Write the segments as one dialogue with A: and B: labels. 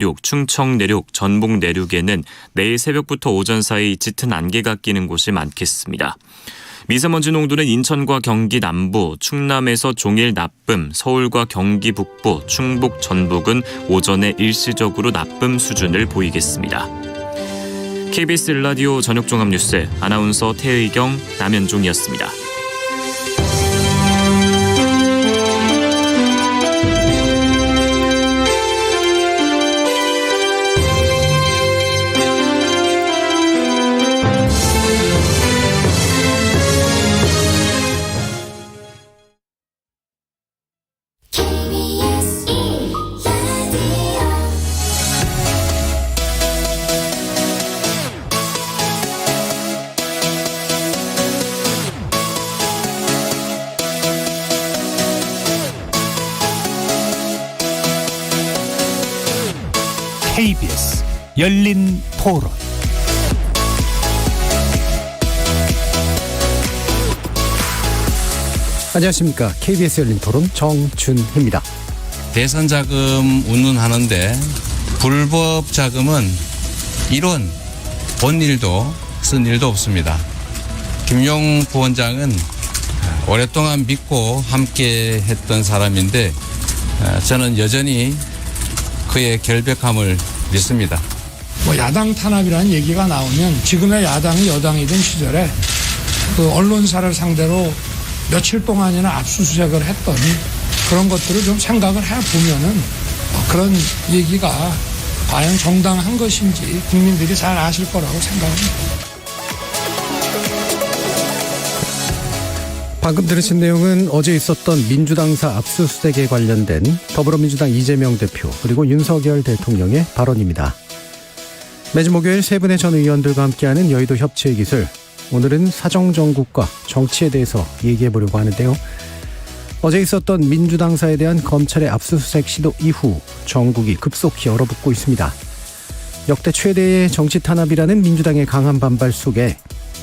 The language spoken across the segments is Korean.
A: 내륙, 충청 내륙, 전북 내륙에는 내일 새벽부터 오전 사이 짙은 안개가 끼는 곳이 많겠습니다. 미세먼지 농도는 인천과 경기 남부, 충남에서 종일 나쁨, 서울과 경기 북부, 충북, 전북은 오전에 일시적으로 나쁨 수준을 보이겠습니다. KBS 라디오 저녁종합뉴스 아나운서 태의경, 남현종이었습니다.
B: KBS 열린 토론. 안녕하십니까. KBS 열린 토론 정준희입니다.
C: 대선 자금 운운하는데 불법 자금은 이론 본 일도 쓴 일도 없습니다. 김용 부원장은 오랫동안 믿고 함께 했던 사람인데 저는 여전히 그의 결백함을 믿습니다.
D: 야당 탄압이라는 얘기가 나오면 지금의 야당이 여당이던 시절에 그 언론사를 상대로 며칠 동안이나 압수수색을 했던 그런 것들을 좀 생각을 해보면은 그런 얘기가 과연 정당한 것인지 국민들이 잘 아실 거라고 생각합니다.
B: 방금 들으신 내용은 어제 있었던 민주당사 압수수색에 관련된 더불어민주당 이재명 대표 그리고 윤석열 대통령의 발언입니다. 매주 목요일 세 분의 전 의원들과 함께하는 여의도 협치의 기술, 오늘은 사정정국과 정치에 대해서 얘기해보려고 하는데요. 어제 있었던 민주당사에 대한 검찰의 압수수색 시도 이후 전국이 급속히 얼어붙고 있습니다. 역대 최대의 정치 탄압이라는 민주당의 강한 반발 속에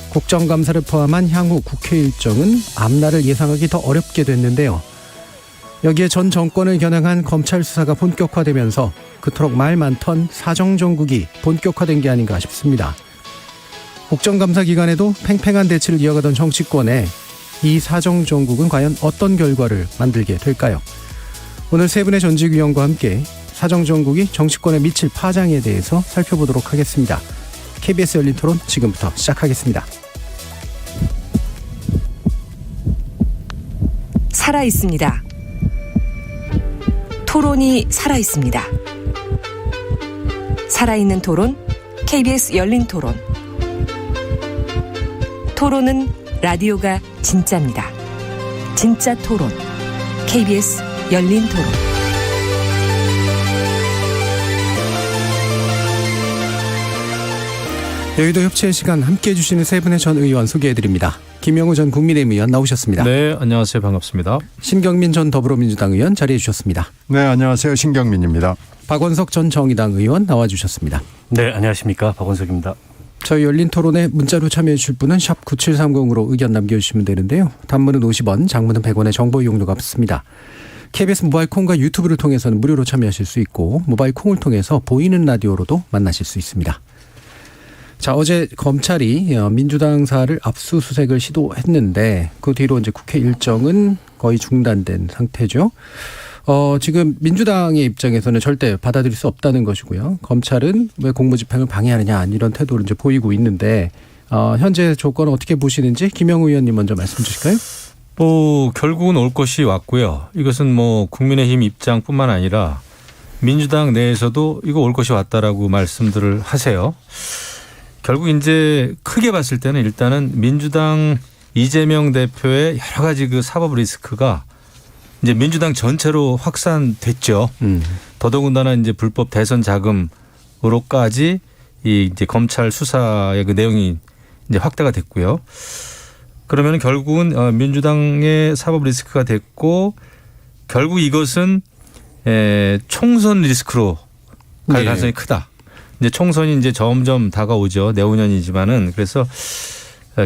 B: 국정감사를 포함한 향후 국회 일정은 앞날을 예상하기 더 어렵게 됐는데요. 여기에 전 정권을 겨냥한 검찰 수사가 본격화되면서 그토록 말 많던 사정정국이 본격화된 게 아닌가 싶습니다. 국정감사 기간에도 팽팽한 대치를 이어가던 정치권에 이 사정정국은 과연 어떤 결과를 만들게 될까요? 오늘 세 분의 전직 의원과 함께 사정정국이 정치권에 미칠 파장에 대해서 살펴보도록 하겠습니다. KBS 열린 토론 지금부터 시작하겠습니다.
E: 살아있습니다. 토론이 살아있습니다. 살아있는 토론, KBS 열린 토론. 토론은 라디오가 진짜입니다. 진짜 토론, KBS 열린 토론.
B: 여의도 협치의 시간 함께해 주시는 세 분의 전 의원 소개해드립니다. 김영우 전 국민의힘 의원 나오셨습니다.
F: 네, 안녕하세요. 반갑습니다.
B: 신경민 전 더불어민주당 의원 자리해 주셨습니다.
G: 네, 안녕하세요. 신경민입니다.
B: 박원석 전 정의당 의원 나와주셨습니다.
H: 네, 안녕하십니까. 박원석입니다.
B: 저희 열린 토론에 문자로 참여해 주실 분은 샵 9730으로 의견 남겨주시면 되는데요. 단문은 50원, 장문은 100원의 정보 이용료가 붙습니다. KBS 모바일 콩과 유튜브를 통해서는 무료로 참여하실 수 있고 모바일 콩을 통해서 보이는 라디오로도 만나실 수 있습니다. 자, 어제 검찰이 민주당사를 압수수색을 시도했는데 그 뒤로 이제 국회 일정은 거의 중단된 상태죠. 지금 민주당의 입장에서는 절대 받아들일 수 없다는 것이고요. 검찰은 왜 공무집행을 방해하느냐 이런 태도를 이제 보이고 있는데 현재 조건을 어떻게 보시는지 김영우 의원님 먼저 말씀 주실까요?
F: 결국은 올 것이 왔고요. 이것은 국민의힘 입장뿐만 아니라 민주당 내에서도 이거 올 것이 왔다라고 말씀들을 하세요. 결국 이제 크게 봤을 때는 일단은 민주당 이재명 대표의 여러 가지 그 사법 리스크가 이제 민주당 전체로 확산됐죠. 더더군다나 이제 불법 대선 자금으로까지 이 이제 검찰 수사의 그 내용이 이제 확대가 됐고요. 그러면 결국은 민주당의 사법 리스크가 됐고 결국 이것은 총선 리스크로 갈 가능성이 크다. 이제 총선이 이제 점점 다가오죠. 내후년이지만은 그래서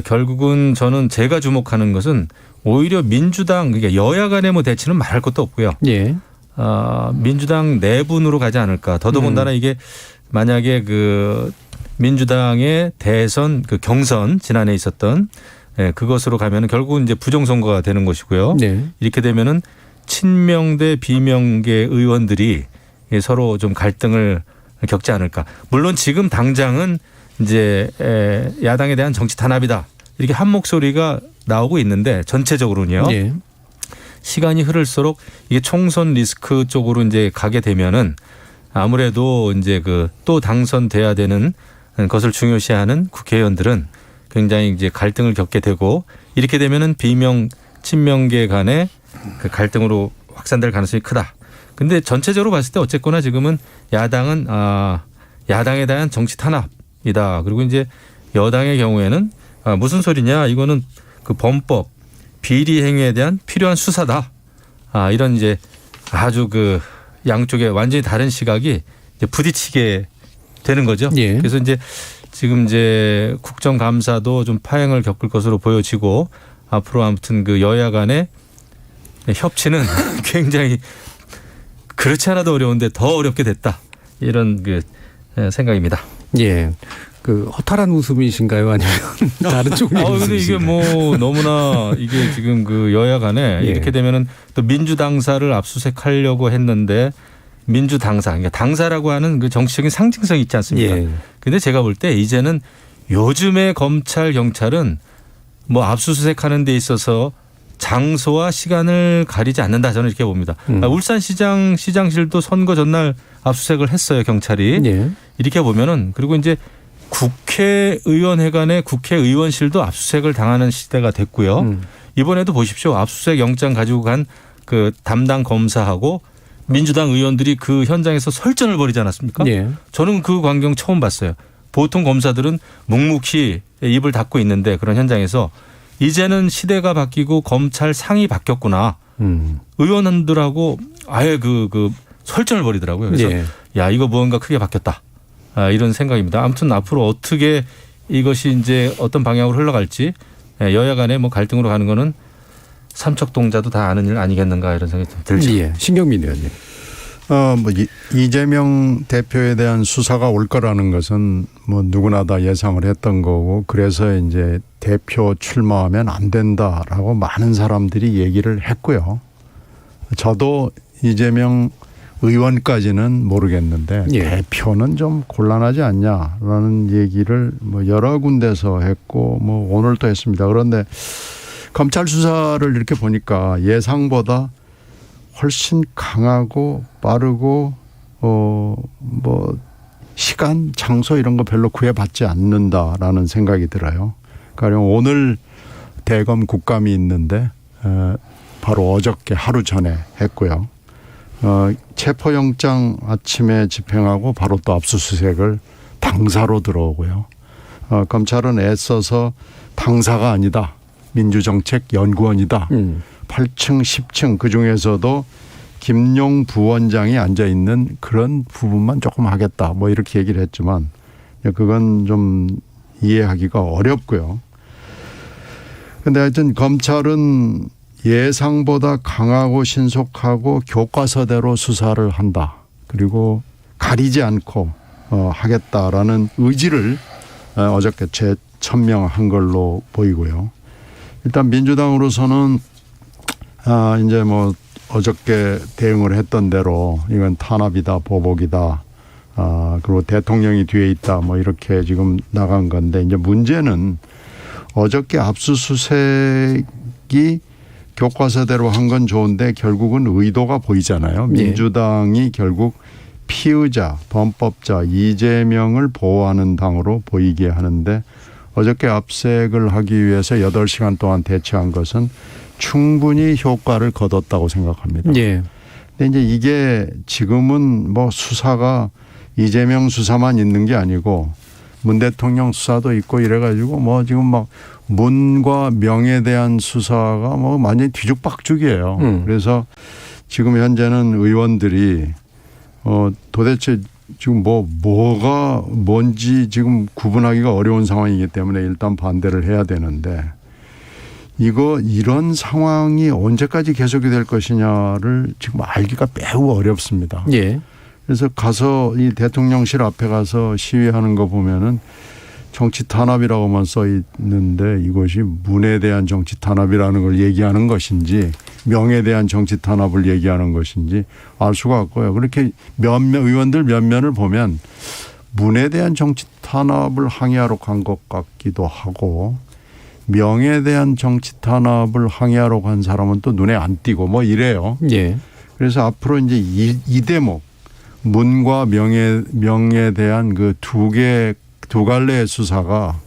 F: 결국은 저는 제가 주목하는 것은 오히려 민주당 그러니까 여야 간의 대치는 말할 것도 없고요.
B: 예.
F: 민주당 내분으로 가지 않을까. 더더군다나 이게 만약에 그 민주당의 대선 그 경선 지난해 있었던 그것으로 가면은 결국은 이제 부정선거가 되는 것이고요.
B: 네.
F: 이렇게 되면은 친명 대 비명계 의원들이 서로 좀 갈등을 겪지 않을까. 물론 지금 당장은 이제 야당에 대한 정치 탄압이다. 이렇게 한 목소리가 나오고 있는데 전체적으로는요.
B: 예.
F: 시간이 흐를수록 이게 총선 리스크 쪽으로 이제 가게 되면은 아무래도 이제 그 또 당선돼야 되는 것을 중요시하는 국회의원들은 굉장히 이제 갈등을 겪게 되고 이렇게 되면은 비명 친명계 간의 그 갈등으로 확산될 가능성이 크다. 근데 전체적으로 봤을 때 어쨌거나 지금은 야당은 야당에 대한 정치 탄압이다. 그리고 이제 여당의 경우에는 무슨 소리냐 이거는 그 범법 비리 행위에 대한 필요한 수사다. 이런 이제 아주 그 양쪽에 완전히 다른 시각이 이제 부딪히게 되는 거죠.
B: 예.
F: 그래서 이제 지금 이제 국정감사도 좀 파행을 겪을 것으로 보여지고 앞으로 아무튼 그 여야 간의 협치는 굉장히 그렇지 않아도 어려운데 더 어렵게 됐다. 이런 그 생각입니다.
B: 예. 그 허탈한 웃음이신가요? 아니면 다른 종류의
F: 근데
B: 웃음이신가요?
F: 이게 뭐 너무나 이게 지금 그 여야 간에
B: 예.
F: 이렇게 되면은 또 민주당사를 압수수색하려고 했는데 민주당사, 그러니까 당사라고 하는 그 정치적인 상징성이 있지 않습니까?
B: 예.
F: 근데 제가 볼 때 이제는 요즘의 검찰, 경찰은 뭐 압수수색하는 데 있어서 장소와 시간을 가리지 않는다. 저는 이렇게 봅니다. 울산시장 시장실도 선거 전날 압수수색을 했어요. 경찰이.
B: 예.
F: 이렇게 보면은 그리고 이제 국회의원회관의 국회의원실도 압수수색을 당하는 시대가 됐고요. 이번에도 보십시오. 압수수색 영장 가지고 간 그 담당 검사하고 민주당 의원들이 그 현장에서 설전을 벌이지 않았습니까?
B: 예.
F: 저는 그 광경 처음 봤어요. 보통 검사들은 묵묵히 입을 닫고 있는데 그런 현장에서 이제는 시대가 바뀌고 검찰 상이 바뀌었구나. 의원들하고 아예 그 설전을 벌이더라고요. 그래서
B: 예.
F: 야 이거 뭔가 크게 바뀌었다. 이런 생각입니다. 아무튼 앞으로 어떻게 이것이 이제 어떤 방향으로 흘러갈지 여야 간에 뭐 갈등으로 가는 거는 삼척동자도 다 아는 일 아니겠는가 이런 생각이 좀 들죠.
B: 예. 신경민 의원님.
G: 뭐 이재명 대표에 대한 수사가 올 거라는 것은 뭐 누구나 다 예상을 했던 거고 그래서 이제 대표 출마하면 안 된다라고 많은 사람들이 얘기를 했고요. 저도 이재명 의원까지는 모르겠는데
B: 예.
G: 대표는 좀 곤란하지 않냐라는 얘기를 뭐 여러 군데서 했고 뭐 오늘도 했습니다. 그런데 검찰 수사를 이렇게 보니까 예상보다 훨씬 강하고 빠르고 뭐 시간, 장소 이런 거 별로 구애받지 않는다라는 생각이 들어요. 가령 오늘 대검 국감이 있는데 바로 어저께 하루 전에 했고요. 체포영장 아침에 집행하고 바로 또 압수수색을 당사로 들어오고요. 검찰은 애써서 당사가 아니다. 민주정책연구원이다. 8층, 10층 그중에서도 김용 부원장이 앉아있는 그런 부분만 조금 하겠다. 뭐 이렇게 얘기를 했지만 그건 좀 이해하기가 어렵고요. 그런데 하여튼 검찰은 예상보다 강하고 신속하고 교과서대로 수사를 한다. 그리고 가리지 않고 하겠다라는 의지를 어저께 재천명한 걸로 보이고요. 일단 민주당으로서는 이제 뭐 어저께 대응을 했던 대로 이건 탄압이다, 보복이다. 그리고 대통령이 뒤에 있다. 뭐 이렇게 지금 나간 건데 이제 문제는 어저께 압수수색이 교과서대로 한 건 좋은데 결국은 의도가 보이잖아요. 민주당이 결국 피의자, 범법자 이재명을 보호하는 당으로 보이게 하는데 어저께 압색을 하기 위해서 8시간 동안 대처한 것은 충분히 효과를 거뒀다고 생각합니다.
B: 예.
G: 근데 이제 이게 지금은 뭐 수사가 이재명 수사만 있는 게 아니고 문 대통령 수사도 있고 이래가지고 뭐 지금 막 문과 명에 대한 수사가 뭐 완전히 뒤죽박죽이에요. 그래서 지금 현재는 의원들이 도대체 지금 뭐가 뭔지 지금 구분하기가 어려운 상황이기 때문에 일단 반대를 해야 되는데 이런 상황이 언제까지 계속이 될 것이냐를 지금 알기가 매우 어렵습니다.
B: 예.
G: 그래서 가서 이 대통령실 앞에 가서 시위하는 거 보면은 정치 탄압이라고만 써 있는데 이것이 문에 대한 정치 탄압이라는 걸 얘기하는 것인지 명에 대한 정치 탄압을 얘기하는 것인지 알 수가 없고요. 그렇게 의원들 면면을 보면 문에 대한 정치 탄압을 항의하러 간 것 같기도 하고 명에 대한 정치 탄압을 항의하러 간 사람은 또 눈에 안 띄고 뭐 이래요.
B: 예.
G: 그래서 앞으로 이제 이 대목 문과 명에 대한 그 두 갈래의 수사가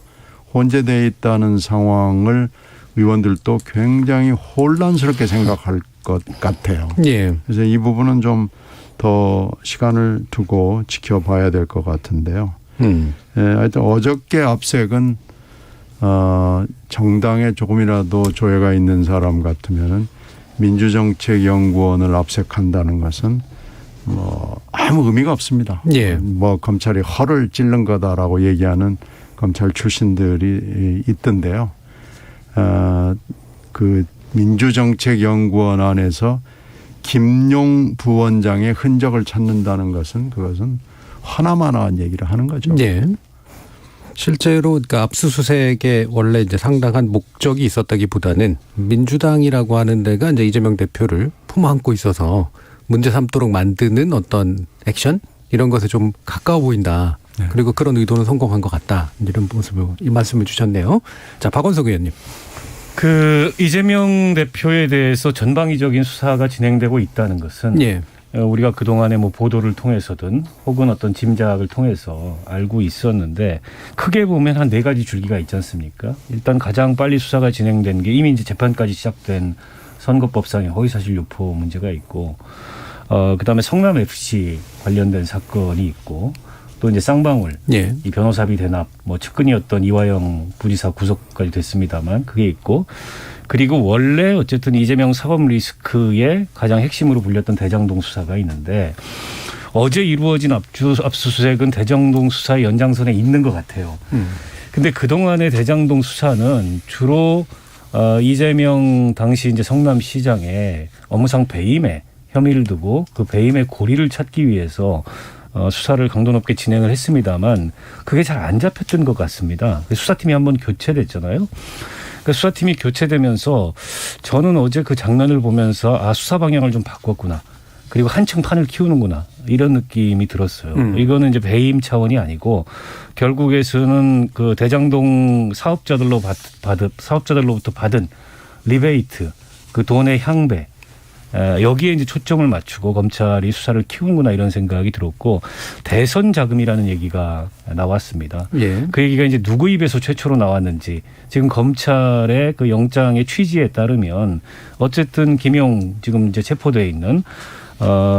G: 혼재되어 있다는 상황을 의원들도 굉장히 혼란스럽게 생각할 것 같아요.
B: 예.
G: 그래서 이 부분은 좀 더 시간을 두고 지켜봐야 될 것 같은데요. 하여튼 어저께 압색은 정당에 조금이라도 조예가 있는 사람 같으면은 민주정책연구원을 압색한다는 것은 뭐 아무 의미가 없습니다.
B: 예.
G: 뭐 검찰이 허를 찔른 거다라고 얘기하는 검찰 출신들이 있던데요. 그 민주정책연구원 안에서 김용 부원장의 흔적을 찾는다는 것은 그것은 하나만한 얘기를 하는 거죠.
B: 예. 실제로 그러니까 압수수색에 원래 이제 상당한 목적이 있었다기보다는 민주당이라고 하는 데가 이제 이재명 대표를 품안고 있어서 문제 삼도록 만드는 어떤 액션 이런 것에 좀 가까워 보인다.
H: 네.
B: 그리고 그런 의도는 성공한 것 같다. 이런 모습을 이 말씀을 주셨네요. 자, 박원석 의원님.
H: 그 이재명 대표에 대해서 전방위적인 수사가 진행되고 있다는 것은
B: 예.
H: 우리가 그동안에 뭐 보도를 통해서든 혹은 어떤 짐작을 통해서 알고 있었는데 크게 보면 한 4가지 줄기가 있지 않습니까? 일단 가장 빨리 수사가 진행된 게 이미 이제 재판까지 시작된 선거법상의 허위사실 유포 문제가 있고 그다음에 성남 FC 관련된 사건이 있고 또 이제 쌍방울
B: 예.
H: 이 변호사비 대납 뭐 측근이었던 이화영 부지사 구속까지 됐습니다만 그게 있고 그리고 원래 어쨌든 이재명 사법 리스크의 가장 핵심으로 불렸던 대장동 수사가 있는데 어제 이루어진 압수수색은 대장동 수사의 연장선에 있는 것 같아요. 근데 그동안의 대장동 수사는 주로 이재명 당시 이제 성남시장의 업무상 배임에 혐의를 두고 그 배임의 고리를 찾기 위해서 수사를 강도 높게 진행을 했습니다만 그게 잘 안 잡혔던 것 같습니다. 수사팀이 한번 교체됐잖아요. 그러니까 수사팀이 교체되면서 저는 어제 그 장면을 보면서 수사 방향을 좀 바꿨구나. 그리고 한층 판을 키우는구나. 이런 느낌이 들었어요. 이거는 이제 배임 차원이 아니고 결국에서는 그 대장동 사업자들로부터 받은 리베이트, 그 돈의 향배, 여기에 이제 초점을 맞추고 검찰이 수사를 키우는구나 이런 생각이 들었고 대선 자금이라는 얘기가 나왔습니다.
B: 예.
H: 그 얘기가 이제 누구 입에서 최초로 나왔는지 지금 검찰의 그 영장의 취지에 따르면 어쨌든 김용 지금 이제 체포돼 있는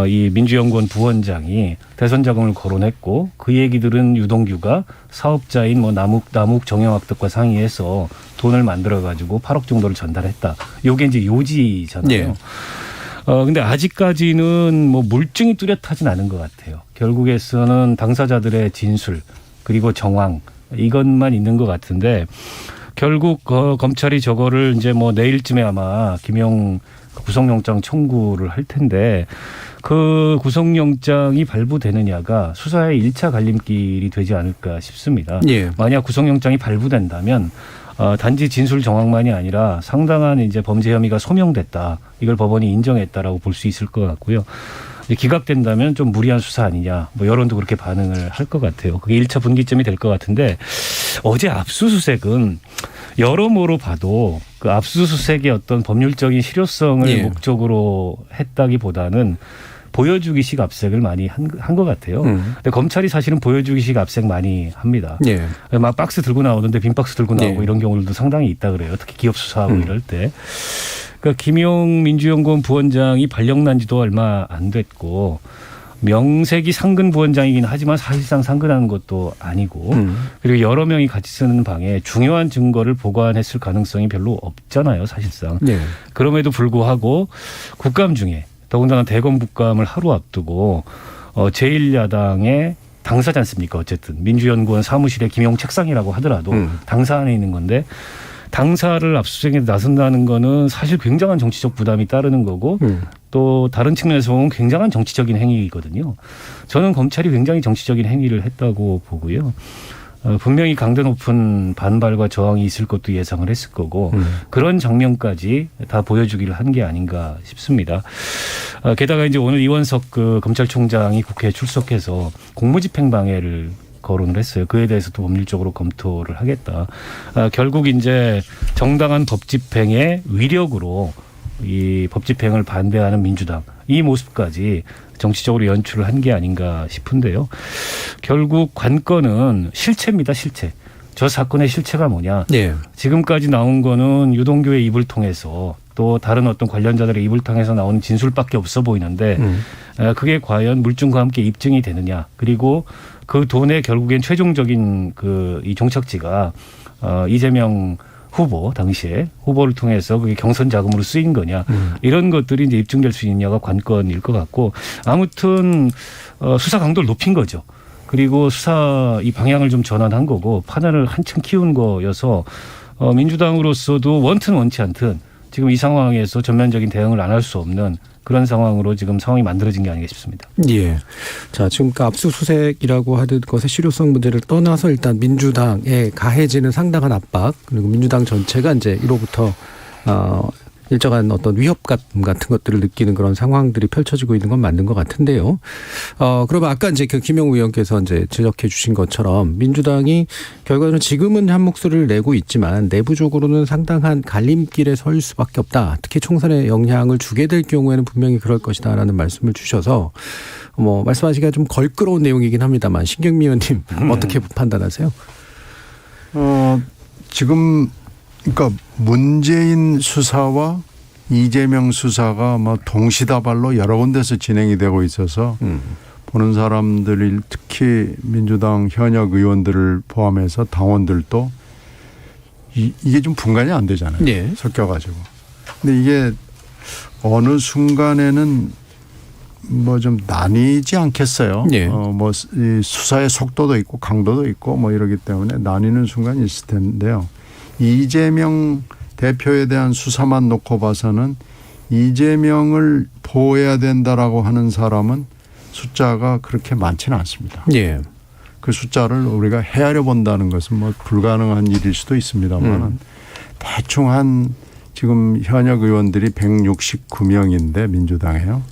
H: 이 민주연구원 부원장이 대선 자금을 거론했고 그 얘기들은 유동규가 사업자인 뭐 남욱 정영학득과 상의해서 돈을 만들어 가지고 8억 정도를 전달했다. 요게 이제 요지잖아요.
B: 예.
H: 근데 아직까지는 뭐 물증이 뚜렷하진 않은 것 같아요. 결국에서는 당사자들의 진술 그리고 정황 이것만 있는 것 같은데 결국 검찰이 저거를 이제 뭐 내일쯤에 아마 김용 구속영장 청구를 할 텐데 그 구속영장이 발부되느냐가 수사의 1차 갈림길이 되지 않을까 싶습니다.
B: 예.
H: 만약 구속영장이 발부된다면 단지 진술 정황만이 아니라 상당한 이제 범죄 혐의가 소명됐다. 이걸 법원이 인정했다라고 볼 수 있을 것 같고요. 기각된다면 좀 무리한 수사 아니냐. 뭐 여론도 그렇게 반응을 할 것 같아요. 그게 1차 분기점이 될 것 같은데 어제 압수수색은 여러모로 봐도 그 압수수색의 어떤 법률적인 실효성을
B: 예.
H: 목적으로 했다기보다는 보여주기식 압색을 많이 한 것 같아요. 근데 검찰이 사실은 보여주기식 압색 많이 합니다.
B: 예.
H: 막 박스 들고 나오는데 빈 박스 들고 나오고
B: 예.
H: 이런 경우들도 상당히 있다 그래요. 특히 기업 수사하고 이럴 때. 그러니까 김용 민주연구원 부원장이 발령난 지도 얼마 안 됐고 명색이 상근 부원장이긴 하지만 사실상 상근하는 것도 아니고 그리고 여러 명이 같이 쓰는 방에 중요한 증거를 보관했을 가능성이 별로 없잖아요. 사실상.
B: 예.
H: 그럼에도 불구하고 국감 중에 더군다나 대검 국감을 하루 앞두고 제1야당의 당사지 않습니까? 어쨌든 민주연구원 사무실의 김용 책상이라고 하더라도 당사 안에 있는 건데 당사를 압수수색에 나선다는 거는 사실 굉장한 정치적 부담이 따르는 거고 또 다른 측면에서 보면 굉장한 정치적인 행위이거든요. 저는 검찰이 굉장히 정치적인 행위를 했다고 보고요. 분명히 강도 높은 반발과 저항이 있을 것도 예상을 했을 거고 그런 장면까지 다 보여주기를 한 게 아닌가 싶습니다. 게다가 이제 오늘 이원석 그 검찰총장이 국회에 출석해서 공무집행방해를 거론을 했어요. 그에 대해서도 법률적으로 검토를 하겠다. 결국 이제 정당한 법집행의 위력으로 이 법집행을 반대하는 민주당 이 모습까지 정치적으로 연출을 한 게 아닌가 싶은데요. 결국 관건은 실체입니다. 실체. 저 사건의 실체가 뭐냐.
B: 네.
H: 지금까지 나온 거는 유동규의 입을 통해서 또 다른 어떤 관련자들의 입을 통해서 나오는 진술밖에 없어 보이는데 그게 과연 물증과 함께 입증이 되느냐. 그리고 그 돈의 결국엔 최종적인 그 이 종착지가 이재명 후보 당시에 후보를 통해서 그게 경선 자금으로 쓰인 거냐 이런 것들이 이제 입증될 수 있느냐가 관건일 것 같고 아무튼 수사 강도를 높인 거죠. 그리고 수사 이 방향을 좀 전환한 거고 판단을 한층 키운 거여서 민주당으로서도 원튼 원치 않든 지금 이 상황에서 전면적인 대응을 안 할 수 없는 그런 상황으로 지금 상황이 만들어진 게 아닌가 싶습니다.
B: 예. 자, 지금 압수수색이라고 하는 것의 실효성 문제를 떠나서 일단 민주당에 가해지는 상당한 압박 그리고 민주당 전체가 이제 이로부터 일정한 어떤 위협감 같은 것들을 느끼는 그런 상황들이 펼쳐지고 있는 건 맞는 것 같은데요. 그러면 아까 이제 그 김영우 의원께서 이제 지적해 주신 것처럼 민주당이 결과적으로 지금은 한 목소리를 내고 있지만 내부적으로는 상당한 갈림길에 설 수밖에 없다. 특히 총선에 영향을 주게 될 경우에는 분명히 그럴 것이다라는 말씀을 주셔서 뭐 말씀하시기가 좀 걸끄러운 내용이긴 합니다만 신경미 의원님 어떻게 판단하세요?
G: 지금 그러니까 문재인 수사와 이재명 수사가 뭐 동시다발로 여러 군데서 진행이 되고 있어서 보는 사람들이 특히 민주당 현역 의원들을 포함해서 당원들도 이게 좀 분간이 안 되잖아요.
B: 네.
G: 섞여가지고. 근데 이게 어느 순간에는 뭐 좀 나뉘지 않겠어요.
B: 네.
G: 뭐 이 수사의 속도도 있고 강도도 있고 뭐 이러기 때문에 나뉘는 순간이 있을 텐데요. 이재명 대표에 대한 수사만 놓고 봐서는 이재명을 보호해야 된다라고 하는 사람은 숫자가 그렇게 많지는 않습니다.
B: 예.
G: 그 숫자를 우리가 헤아려 본다는 것은 뭐 불가능한 일일 수도 있습니다만 대충 한 지금 현역 의원들이 169명인데 민주당에요.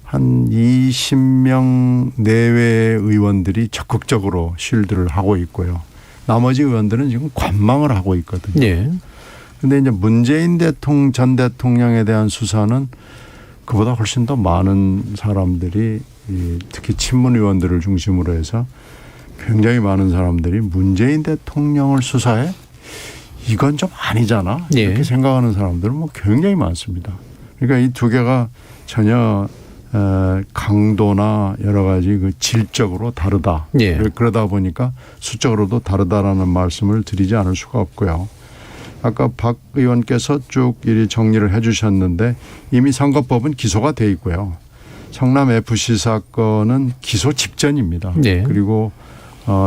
G: 한 20명 내외의 의원들이 적극적으로 쉴드를 하고 있고요. 나머지 의원들은 지금 관망을 하고 있거든요. 그런데 이제 문재인 전 대통령에 대한 수사는 그보다 훨씬 더 많은 사람들이 특히 친문 의원들을 중심으로 해서 굉장히 많은 사람들이 문재인 대통령을 수사해? 이건 좀 아니잖아. 이렇게 생각하는 사람들은 뭐 굉장히 많습니다. 그러니까 이 두 개가 전혀 강도나 여러 가지 그 질적으로 다르다. 그러다 보니까 수적으로도 다르다라는 말씀을 드리지 않을 수가 없고요. 아까 박 의원께서 쭉 이리 정리를 해 주셨는데 이미 선거법은 기소가 돼 있고요. 성남 FC 사건은 기소 직전입니다. 그리고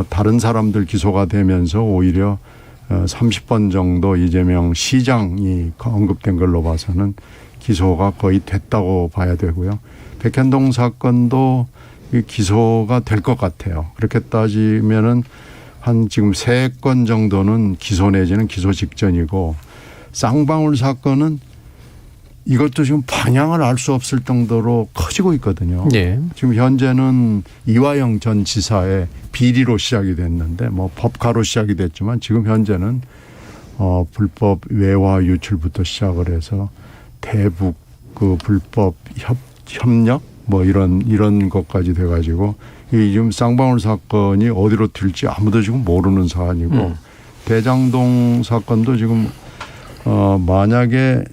G: 다른 사람들 기소가 되면서 오히려 30번 정도 이재명 시장이 언급된 걸로 봐서는 기소가 거의 됐다고 봐야 되고요. 백현동 사건도 기소가 될 것 같아요. 그렇게 따지면은 한 지금 3건 정도는 기소 내지는 기소 직전이고 쌍방울 사건은 이것도 지금 방향을 알 수 없을 정도로 커지고 있거든요. 지금 현재는 이화영 전 지사의 비리로 시작이 됐는데 뭐 법카로 시작이 됐지만 지금 현재는 불법 외화 유출부터 시작을 해서 대북 그 불법 협력 뭐 이런 것까지 돼가지고 이 지금 쌍방울 사건이 어디로 튈지 아무도 지금 모르는 사안이고 대장동 사건도 지금 만약에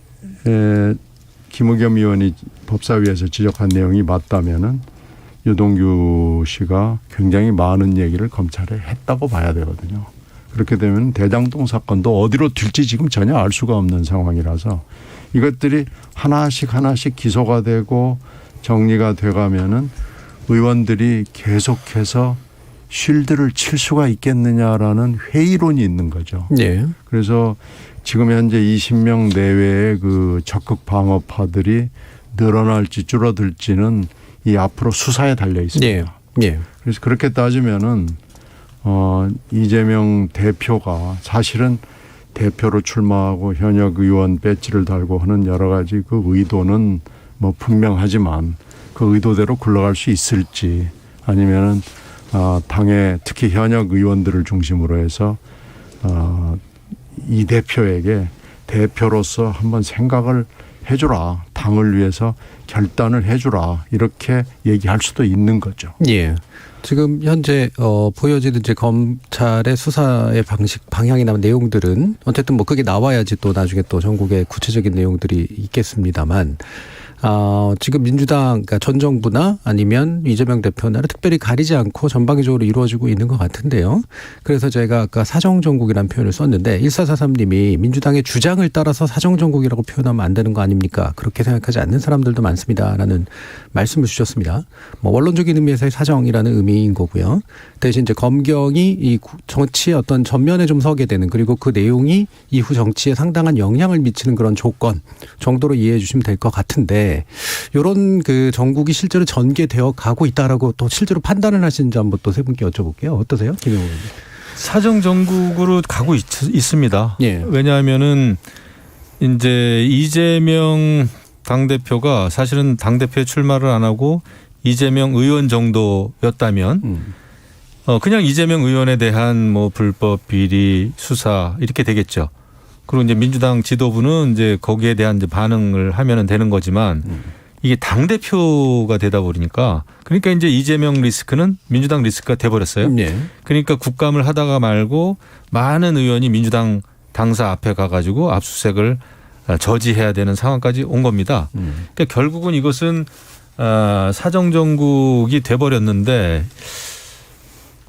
G: 김의겸 의원이 법사위에서 지적한 내용이 맞다면은 유동규 씨가 굉장히 많은 얘기를 검찰에 했다고 봐야 되거든요. 그렇게 되면 대장동 사건도 어디로 튈지 지금 전혀 알 수가 없는 상황이라서 이것들이 하나씩 기소가 되고 정리가 돼가면은 의원들이 계속해서 쉴드를 칠 수가 있겠느냐라는 회의론이 있는 거죠.
B: 예.
G: 그래서 지금 현재 20명 내외의 그 적극 방어파들이 늘어날지 줄어들지는 이 앞으로 수사에 달려 있습니다.
B: 예. 예.
G: 그래서 그렇게 따지면은 이재명 대표가 사실은 대표로 출마하고 현역 의원 배지를 달고 하는 여러 가지 그 의도는 뭐 분명하지만 그 의도대로 굴러갈 수 있을지 아니면은 당의 특히 현역 의원들을 중심으로 해서 이 대표에게 대표로서 한번 생각을 해주라. 당을 위해서 결단을 해주라. 이렇게 얘기할 수도 있는 거죠.
B: 예. 지금 현재 보여지는 이제 검찰의 수사의 방향이나 내용들은 어쨌든 뭐 그게 나와야지 또 나중에 또 전국에 구체적인 내용들이 있겠습니다만 지금 민주당 그러니까 전 정부나 아니면 이재명 대표나 특별히 가리지 않고 전방위적으로 이루어지고 있는 것 같은데요. 그래서 제가 아까 사정정국이라는 표현을 썼는데 1443님이 민주당의 주장을 따라서 사정정국이라고 표현하면 안 되는 거 아닙니까? 그렇게 생각하지 않는 사람들도 많습니다라는 말씀을 주셨습니다. 뭐 원론적인 의미에서의 사정이라는 의미인 거고요. 대신 이제 검경이 이 정치의 어떤 전면에 좀 서게 되는 그리고 그 내용이 이후 정치에 상당한 영향을 미치는 그런 조건 정도로 이해해 주시면 될 것 같은데 이런 그 정국이 실제로 전개되어 가고 있다라고 또 실제로 판단을 하시는지 한번 또 세 분께 여쭤볼게요. 어떠세요? 김영우 의원님.
F: 사정 정국으로 가고 있습니다.
B: 예.
F: 왜냐하면은 이제 이재명 당대표가 사실은 당대표에 출마를 안 하고 이재명 의원 정도였다면 그냥 이재명 의원에 대한 뭐 불법 비리 수사 이렇게 되겠죠. 그리고 이제 민주당 지도부는 이제 거기에 대한 이제 반응을 하면은 되는 거지만 이게 당대표가 되다 보니까 그러니까 이제 이재명 리스크는 민주당 리스크가 돼버렸어요.
B: 예.
F: 그러니까 국감을 하다가 말고 많은 의원이 민주당 당사 앞에 가가지고 압수수색을 저지해야 되는 상황까지 온 겁니다. 그러니까 결국은 이것은 사정정국이 돼버렸는데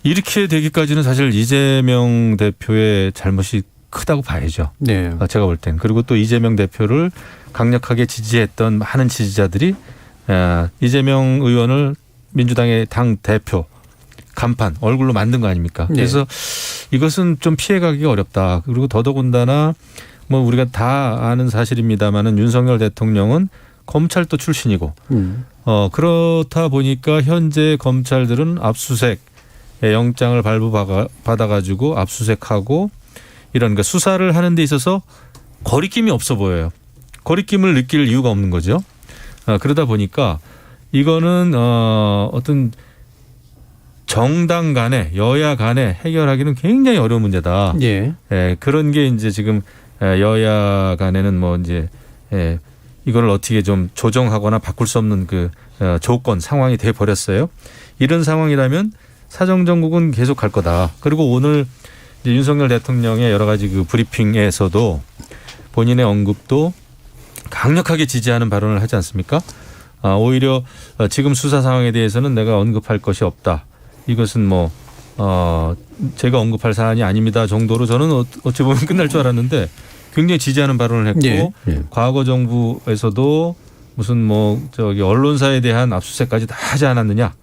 F: 이렇게 되기까지는 사실 이재명 대표의 잘못이 크다고 봐야죠.
B: 네.
F: 제가 볼 땐. 그리고 또 이재명 대표를 강력하게 지지했던 많은 지지자들이 이재명 의원을 민주당의 당 대표 간판 얼굴로 만든 거 아닙니까?
B: 네.
F: 그래서 이것은 좀 피해가기가 어렵다. 그리고 더더군다나 뭐 우리가 다 아는 사실입니다마는 윤석열 대통령은 검찰도 출신이고 그렇다 보니까 현재 검찰들은 압수수색 영장을 발부받아가지고 압수수색하고 이런 그 수사를 하는 데 있어서 거리낌이 없어 보여요. 거리낌을 느낄 이유가 없는 거죠. 그러다 보니까 이거는 어떤 정당 간에 여야 간에 해결하기는 굉장히 어려운 문제다.
B: 예.
F: 그런 게 이제 지금 여야 간에는 뭐 이제 이걸 어떻게 좀 조정하거나 바꿀 수 없는 그 조건 상황이 돼 버렸어요. 이런 상황이라면 사정정국은 계속 갈 거다. 그리고 오늘 이제 윤석열 대통령의 여러 가지 그 브리핑에서도 본인의 언급도 강력하게 지지하는 발언을 하지 않습니까? 오히려 지금 수사 상황에 대해서는 내가 언급할 것이 없다. 이것은 뭐 제가 언급할 사안이 아닙니다 정도로 저는 어찌 보면 끝날 줄 알았는데 굉장히 지지하는 발언을 했고
B: 예.
F: 과거 정부에서도 무슨 뭐 저기 언론사에 대한 압수수색까지 다 하지 않았느냐.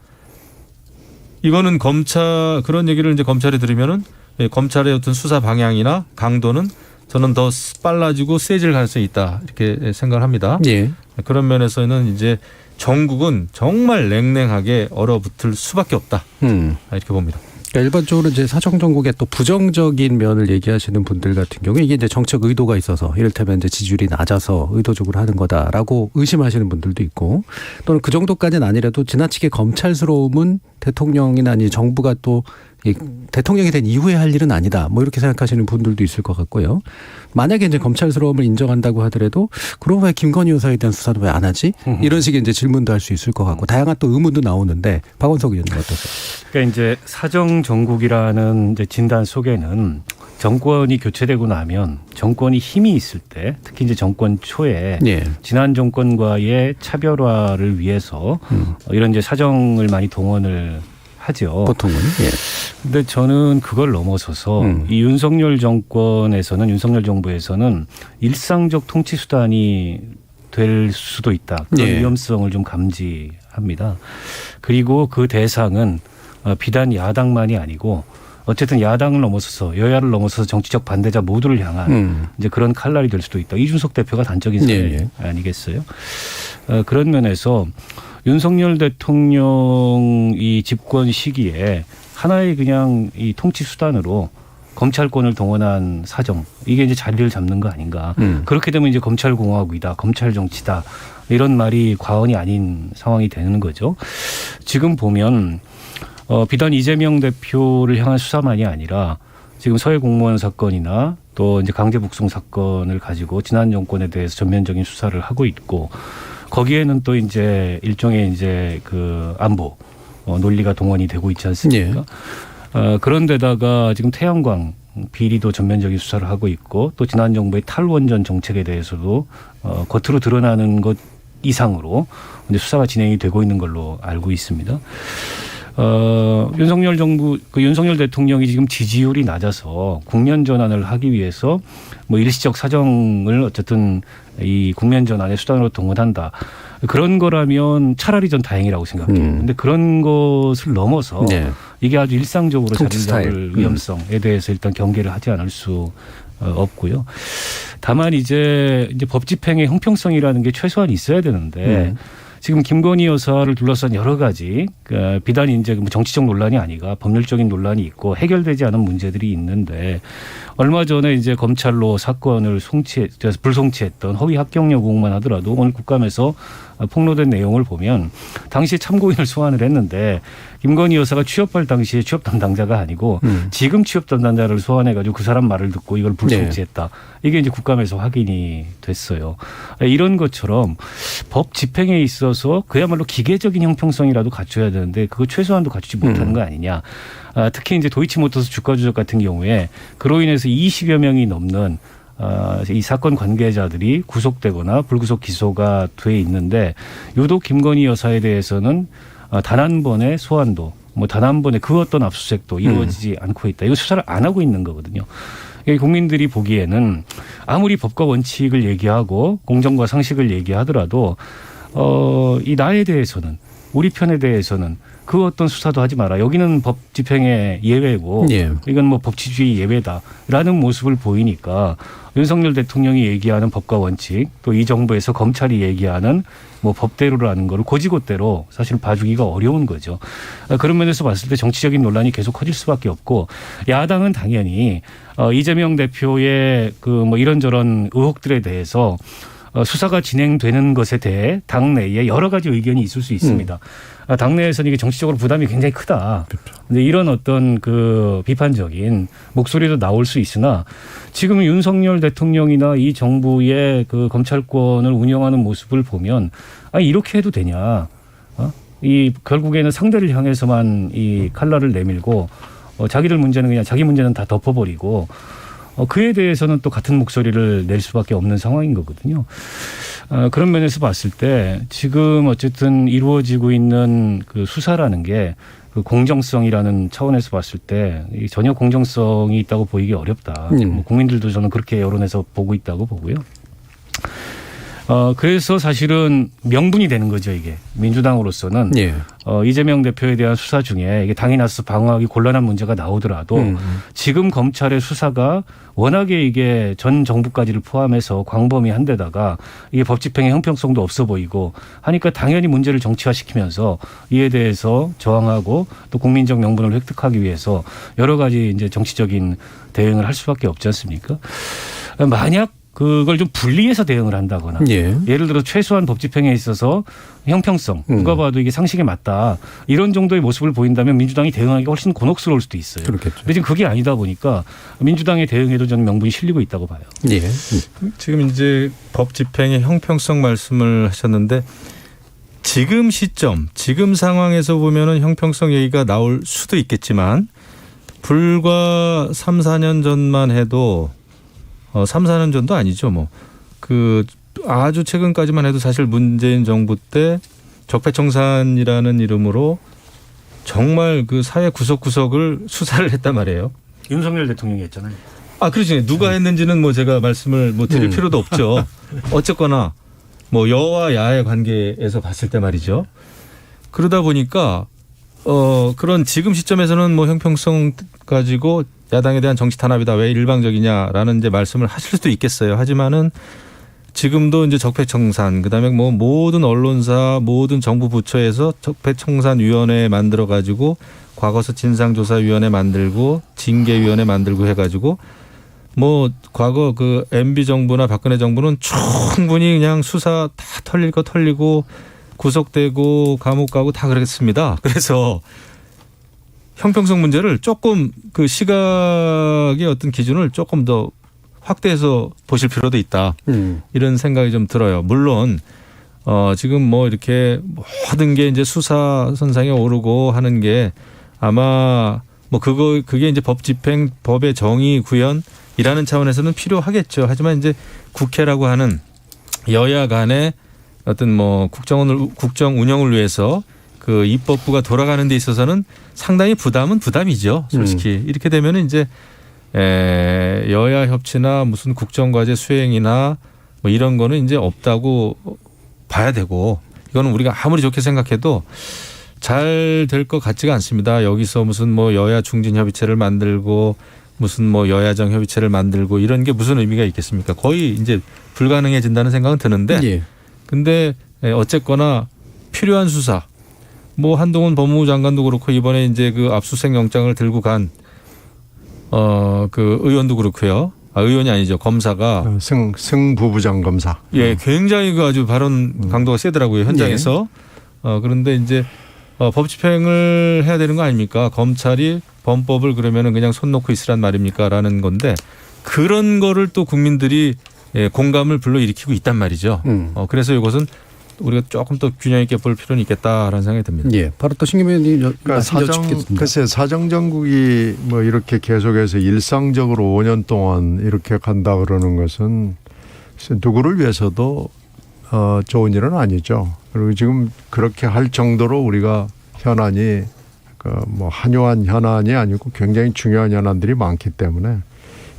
F: 이거는 검찰 그런 얘기를 이제 검찰에 들으면은 검찰의 어떤 수사 방향이나 강도는 저는 더 빨라지고 세질 가능성이 있다 이렇게 생각을 합니다.
B: 예.
F: 그런 면에서는 이제 정국은 정말 냉랭하게 얼어붙을 수밖에 없다 이렇게 봅니다.
B: 그러니까 일반적으로 이제 사정정국의 또 부정적인 면을 얘기하시는 분들 같은 경우에 이게 이제 정책 의도가 있어서 이를테면 이제 지지율이 낮아서 의도적으로 하는 거다라고 의심하시는 분들도 있고 또는 그 정도까지는 아니라도 지나치게 검찰스러움은 대통령이나 아니 정부가 또 이 대통령이 된 이후에 할 일은 아니다. 뭐 이렇게 생각하시는 분들도 있을 것 같고요. 만약에 이제 검찰스러움을 인정한다고 하더라도 그럼 왜 김건희 여사에 대한 수사도 왜 안 하지? 이런 식의 이제 질문도 할 수 있을 것 같고 다양한 또 의문도 나오는데 박원석 의원님 어떠세요?
H: 그러니까 이제 사정정국이라는 이제 진단 속에는 정권이 교체되고 나면 정권이 힘이 있을 때 특히 이제 정권 초에
B: 예.
H: 지난 정권과의 차별화를 위해서 이런 이제 사정을 많이 동원을 하죠.
B: 보통은. 예.
H: 근데 저는 그걸 넘어서서 이 윤석열 정권에서는 윤석열 정부에서는 일상적 통치 수단이 될 수도 있다. 그런
B: 예.
H: 위험성을 좀 감지합니다. 그리고 그 대상은 비단 야당만이 아니고 어쨌든 야당을 넘어서서 여야를 넘어서서 정치적 반대자 모두를 향한 이제 그런 칼날이 될 수도 있다. 이준석 대표가 단적인 사례 아니겠어요? 그런 면에서 윤석열 대통령 이 집권 시기에 하나의 그냥 이 통치 수단으로 검찰권을 동원한 사정, 이게 이제 자리를 잡는 거 아닌가. 그렇게 되면 이제 검찰공화국이다, 검찰 정치다, 이런 말이 과언이 아닌 상황이 되는 거죠. 지금 보면 비단 이재명 대표를 향한 수사만이 아니라 지금 서해 공무원 사건이나 또 이제 강제 북송 사건을 가지고 지난 정권에 대해서 전면적인 수사를 하고 있고, 거기에는 또 이제 일종의 이제 그 안보 논리가 동원이 되고 있지 않습니까? 그런데다가 지금 태양광 비리도 전면적인 수사를 하고 있고, 또 지난 정부의 탈원전 정책에 대해서도 겉으로 드러나는 것 이상으로 이제 수사가 진행이 되고 있는 걸로 알고 있습니다. 윤석열 정부, 윤석열 대통령이 지금 지지율이 낮아서 국면 전환을 하기 위해서 뭐 일시적 사정을 어쨌든 이 국면 전환의 수단으로 동원한다. 그런 거라면 차라리 전 다행이라고 생각해요. 근데 그런 것을 넘어서 이게 아주 일상적으로 자리를 잡을 위험성에 대해서 일단 경계를 하지 않을 수 없고요. 다만 이제 법 집행의 형평성이라는 게 최소한 있어야 되는데 지금 김건희 여사를 둘러싼 여러 가지 비단 이제 뭐 정치적 논란이 아니라 법률적인 논란이 있고 해결되지 않은 문제들이 있는데, 얼마 전에 이제 검찰로 사건을 불송치했던 허위 합격력 의혹만 하더라도 오늘 국감에서 폭로된 내용을 보면 당시에 참고인을 소환을 했는데 김건희 여사가 취업할 당시에 취업 담당자가 아니고 지금 취업 담당자를 소환해가지고 그 사람 말을 듣고 이걸 불송치했다. 이게 이제 국감에서 확인이 됐어요. 이런 것처럼 법 집행에 있어서 그야말로 기계적인 형평성이라도 갖춰야 되는데 그거 최소한도 갖추지 못하는 거 아니냐. 특히 이제 도이치모터스 주가 조작 같은 경우에 그로 인해서 20여 명이 넘는 이 사건 관계자들이 구속되거나 불구속 기소가 돼 있는데, 유독 김건희 여사에 대해서는 단 한 번의 소환도, 뭐 단 한 번의 그 어떤 압수수색도 이루어지지 않고 있다. 이거 수사를 안 하고 있는 거거든요. 국민들이 보기에는 아무리 법과 원칙을 얘기하고 공정과 상식을 얘기하더라도 이 나에 대해서는, 우리 편에 대해서는 그 어떤 수사도 하지 마라. 여기는 법 집행의 예외고 이건 뭐 법치주의 예외다라는 모습을 보이니까 윤석열 대통령이 얘기하는 법과 원칙, 또 이 정부에서 검찰이 얘기하는 뭐 법대로라는 거를 고지고대로 사실 봐주기가 어려운 거죠. 그런 면에서 봤을 때 정치적인 논란이 계속 커질 수밖에 없고, 야당은 당연히 이재명 대표의 그 뭐 이런저런 의혹들에 대해서 수사가 진행되는 것에 대해 당내에 여러 가지 의견이 있을 수 있습니다. 당내에서는 이게 정치적으로 부담이 굉장히 크다. 근데 이런 어떤 그 비판적인 목소리도 나올 수 있으나, 지금 윤석열 대통령이나 이 정부의 그 검찰권을 운영하는 모습을 보면 이렇게 해도 되냐? 이 결국에는 상대를 향해서만 이 칼날을 내밀고 자기들 문제는 그냥 자기 문제는 다 덮어버리고 그에 대해서는 또 같은 목소리를 낼 수밖에 없는 상황인 거거든요. 그런 면에서 봤을 때 지금 어쨌든 이루어지고 있는 그 수사라는 게 그 공정성이라는 차원에서 봤을 때 전혀 공정성이 있다고 보이기 어렵다. 뭐 국민들도 저는 그렇게 여론에서 보고 있다고 보고요. 그래서 사실은 명분이 되는 거죠, 이게. 민주당으로서는 이재명 대표에 대한 수사 중에 이게 당이 나서 방어하기 곤란한 문제가 나오더라도 지금 검찰의 수사가 워낙에 이게 전 정부까지를 포함해서 광범위한 데다가 이게 법 집행의 형평성도 없어 보이고 하니까 당연히 문제를 정치화시키면서 이에 대해서 저항하고 또 국민적 명분을 획득하기 위해서 여러 가지 이제 정치적인 대응을 할 수밖에 없지 않습니까? 만약 그걸 좀 분리해서 대응을 한다거나 예를 들어 최소한 법 집행에 있어서 형평성, 누가 봐도 이게 상식에 맞다, 이런 정도의 모습을 보인다면 민주당이 대응하기가 훨씬 곤혹스러울 수도 있어요.
B: 그렇겠죠.
H: 근데 지금 그게 아니다 보니까 민주당의 대응에도 저는 명분이 실리고 있다고 봐요.
F: 지금 이제 법 집행의 형평성 말씀을 하셨는데, 지금 시점, 지금 상황에서 보면은 형평성 얘기가 나올 수도 있겠지만 불과 3, 4년 전만 해도 3, 4년 전도 아니죠. 뭐 그 아주 최근까지만 해도 사실 문재인 정부 때 적폐청산이라는 이름으로 정말 그 사회 구석구석을 수사를 했단 말이에요.
H: 윤석열 대통령이 했잖아요.
F: 그렇죠. 누가 했는지는 뭐 제가 말씀을 뭐 드릴 필요도 없죠. 어쨌거나 뭐 여와 야의 관계에서 봤을 때 말이죠. 그러다 보니까 그런 지금 시점에서는 뭐 형평성 가지고 야당에 대한 정치 탄압이다 왜 일방적이냐라는 이제 말씀을 하실 수도 있겠어요. 하지만은 지금도 이제 적폐청산 그다음에 뭐 모든 언론사 모든 정부 부처에서 적폐청산위원회 만들어 가지고 과거서 진상조사위원회 만들고 징계위원회 만들고 해가지고 뭐 과거 그 MB 정부나 박근혜 정부는 충분히 그냥 수사 다 털릴 거 털리고 구속되고 감옥 가고 다 그랬습니다. 그래서 형평성 문제를 조금 그 시각의 어떤 기준을 조금 더 확대해서 보실 필요도 있다. 이런 생각이 좀 들어요. 물론 지금 뭐 이렇게 모든 게 이제 수사 선상에 오르고 하는 게 아마 뭐 그게 이제 법 집행, 법의 정의 구현이라는 차원에서는 필요하겠죠. 하지만 이제 국회라고 하는 여야 간의 어떤 뭐 국정 운영을 위해서 그 입법부가 돌아가는 데 있어서는 상당히 부담이죠. 솔직히 이렇게 되면은 이제 여야 협치나 무슨 국정과제 수행이나 뭐 이런 거는 이제 없다고 봐야 되고 이거는 우리가 아무리 좋게 생각해도 잘 될 것 같지가 않습니다. 여기서 무슨 뭐 여야 중진 협의체를 만들고 무슨 뭐 여야정 협의체를 만들고 이런 게 무슨 의미가 있겠습니까? 거의 이제 불가능해진다는 생각은 드는데
B: 예.
F: 근데 어쨌거나 필요한 수사 뭐 한동훈 법무부 장관도 그렇고 이번에 이제 그 압수수색 영장을 들고 간 그 의원도 그렇고요. 의원이 아니죠. 검사가
G: 승부부장 검사.
F: 예, 굉장히 그 아주 발언 강도가 세더라고요. 현장에서. 그런데 이제 법 집행을 해야 되는 거 아닙니까? 검찰이 범법을 그러면은 그냥 손 놓고 있으란 말입니까?라는 건데 그런 거를 또 국민들이 공감을 불러일으키고 있단 말이죠. 그래서 이것은 우리가 조금 더 균형 있게 볼 필요는 있겠다라는 생각이 듭니다.
B: 예, 바로 또 신김 의원님
G: 그러니까 글쎄 사정정국이 뭐 이렇게 계속해서 일상적으로 5년 동안 이렇게 간다 그러는 것은 누구를 위해서도 좋은 일은 아니죠. 그리고 지금 그렇게 할 정도로 우리가 현안이 뭐 한요한 현안이 아니고 굉장히 중요한 현안들이 많기 때문에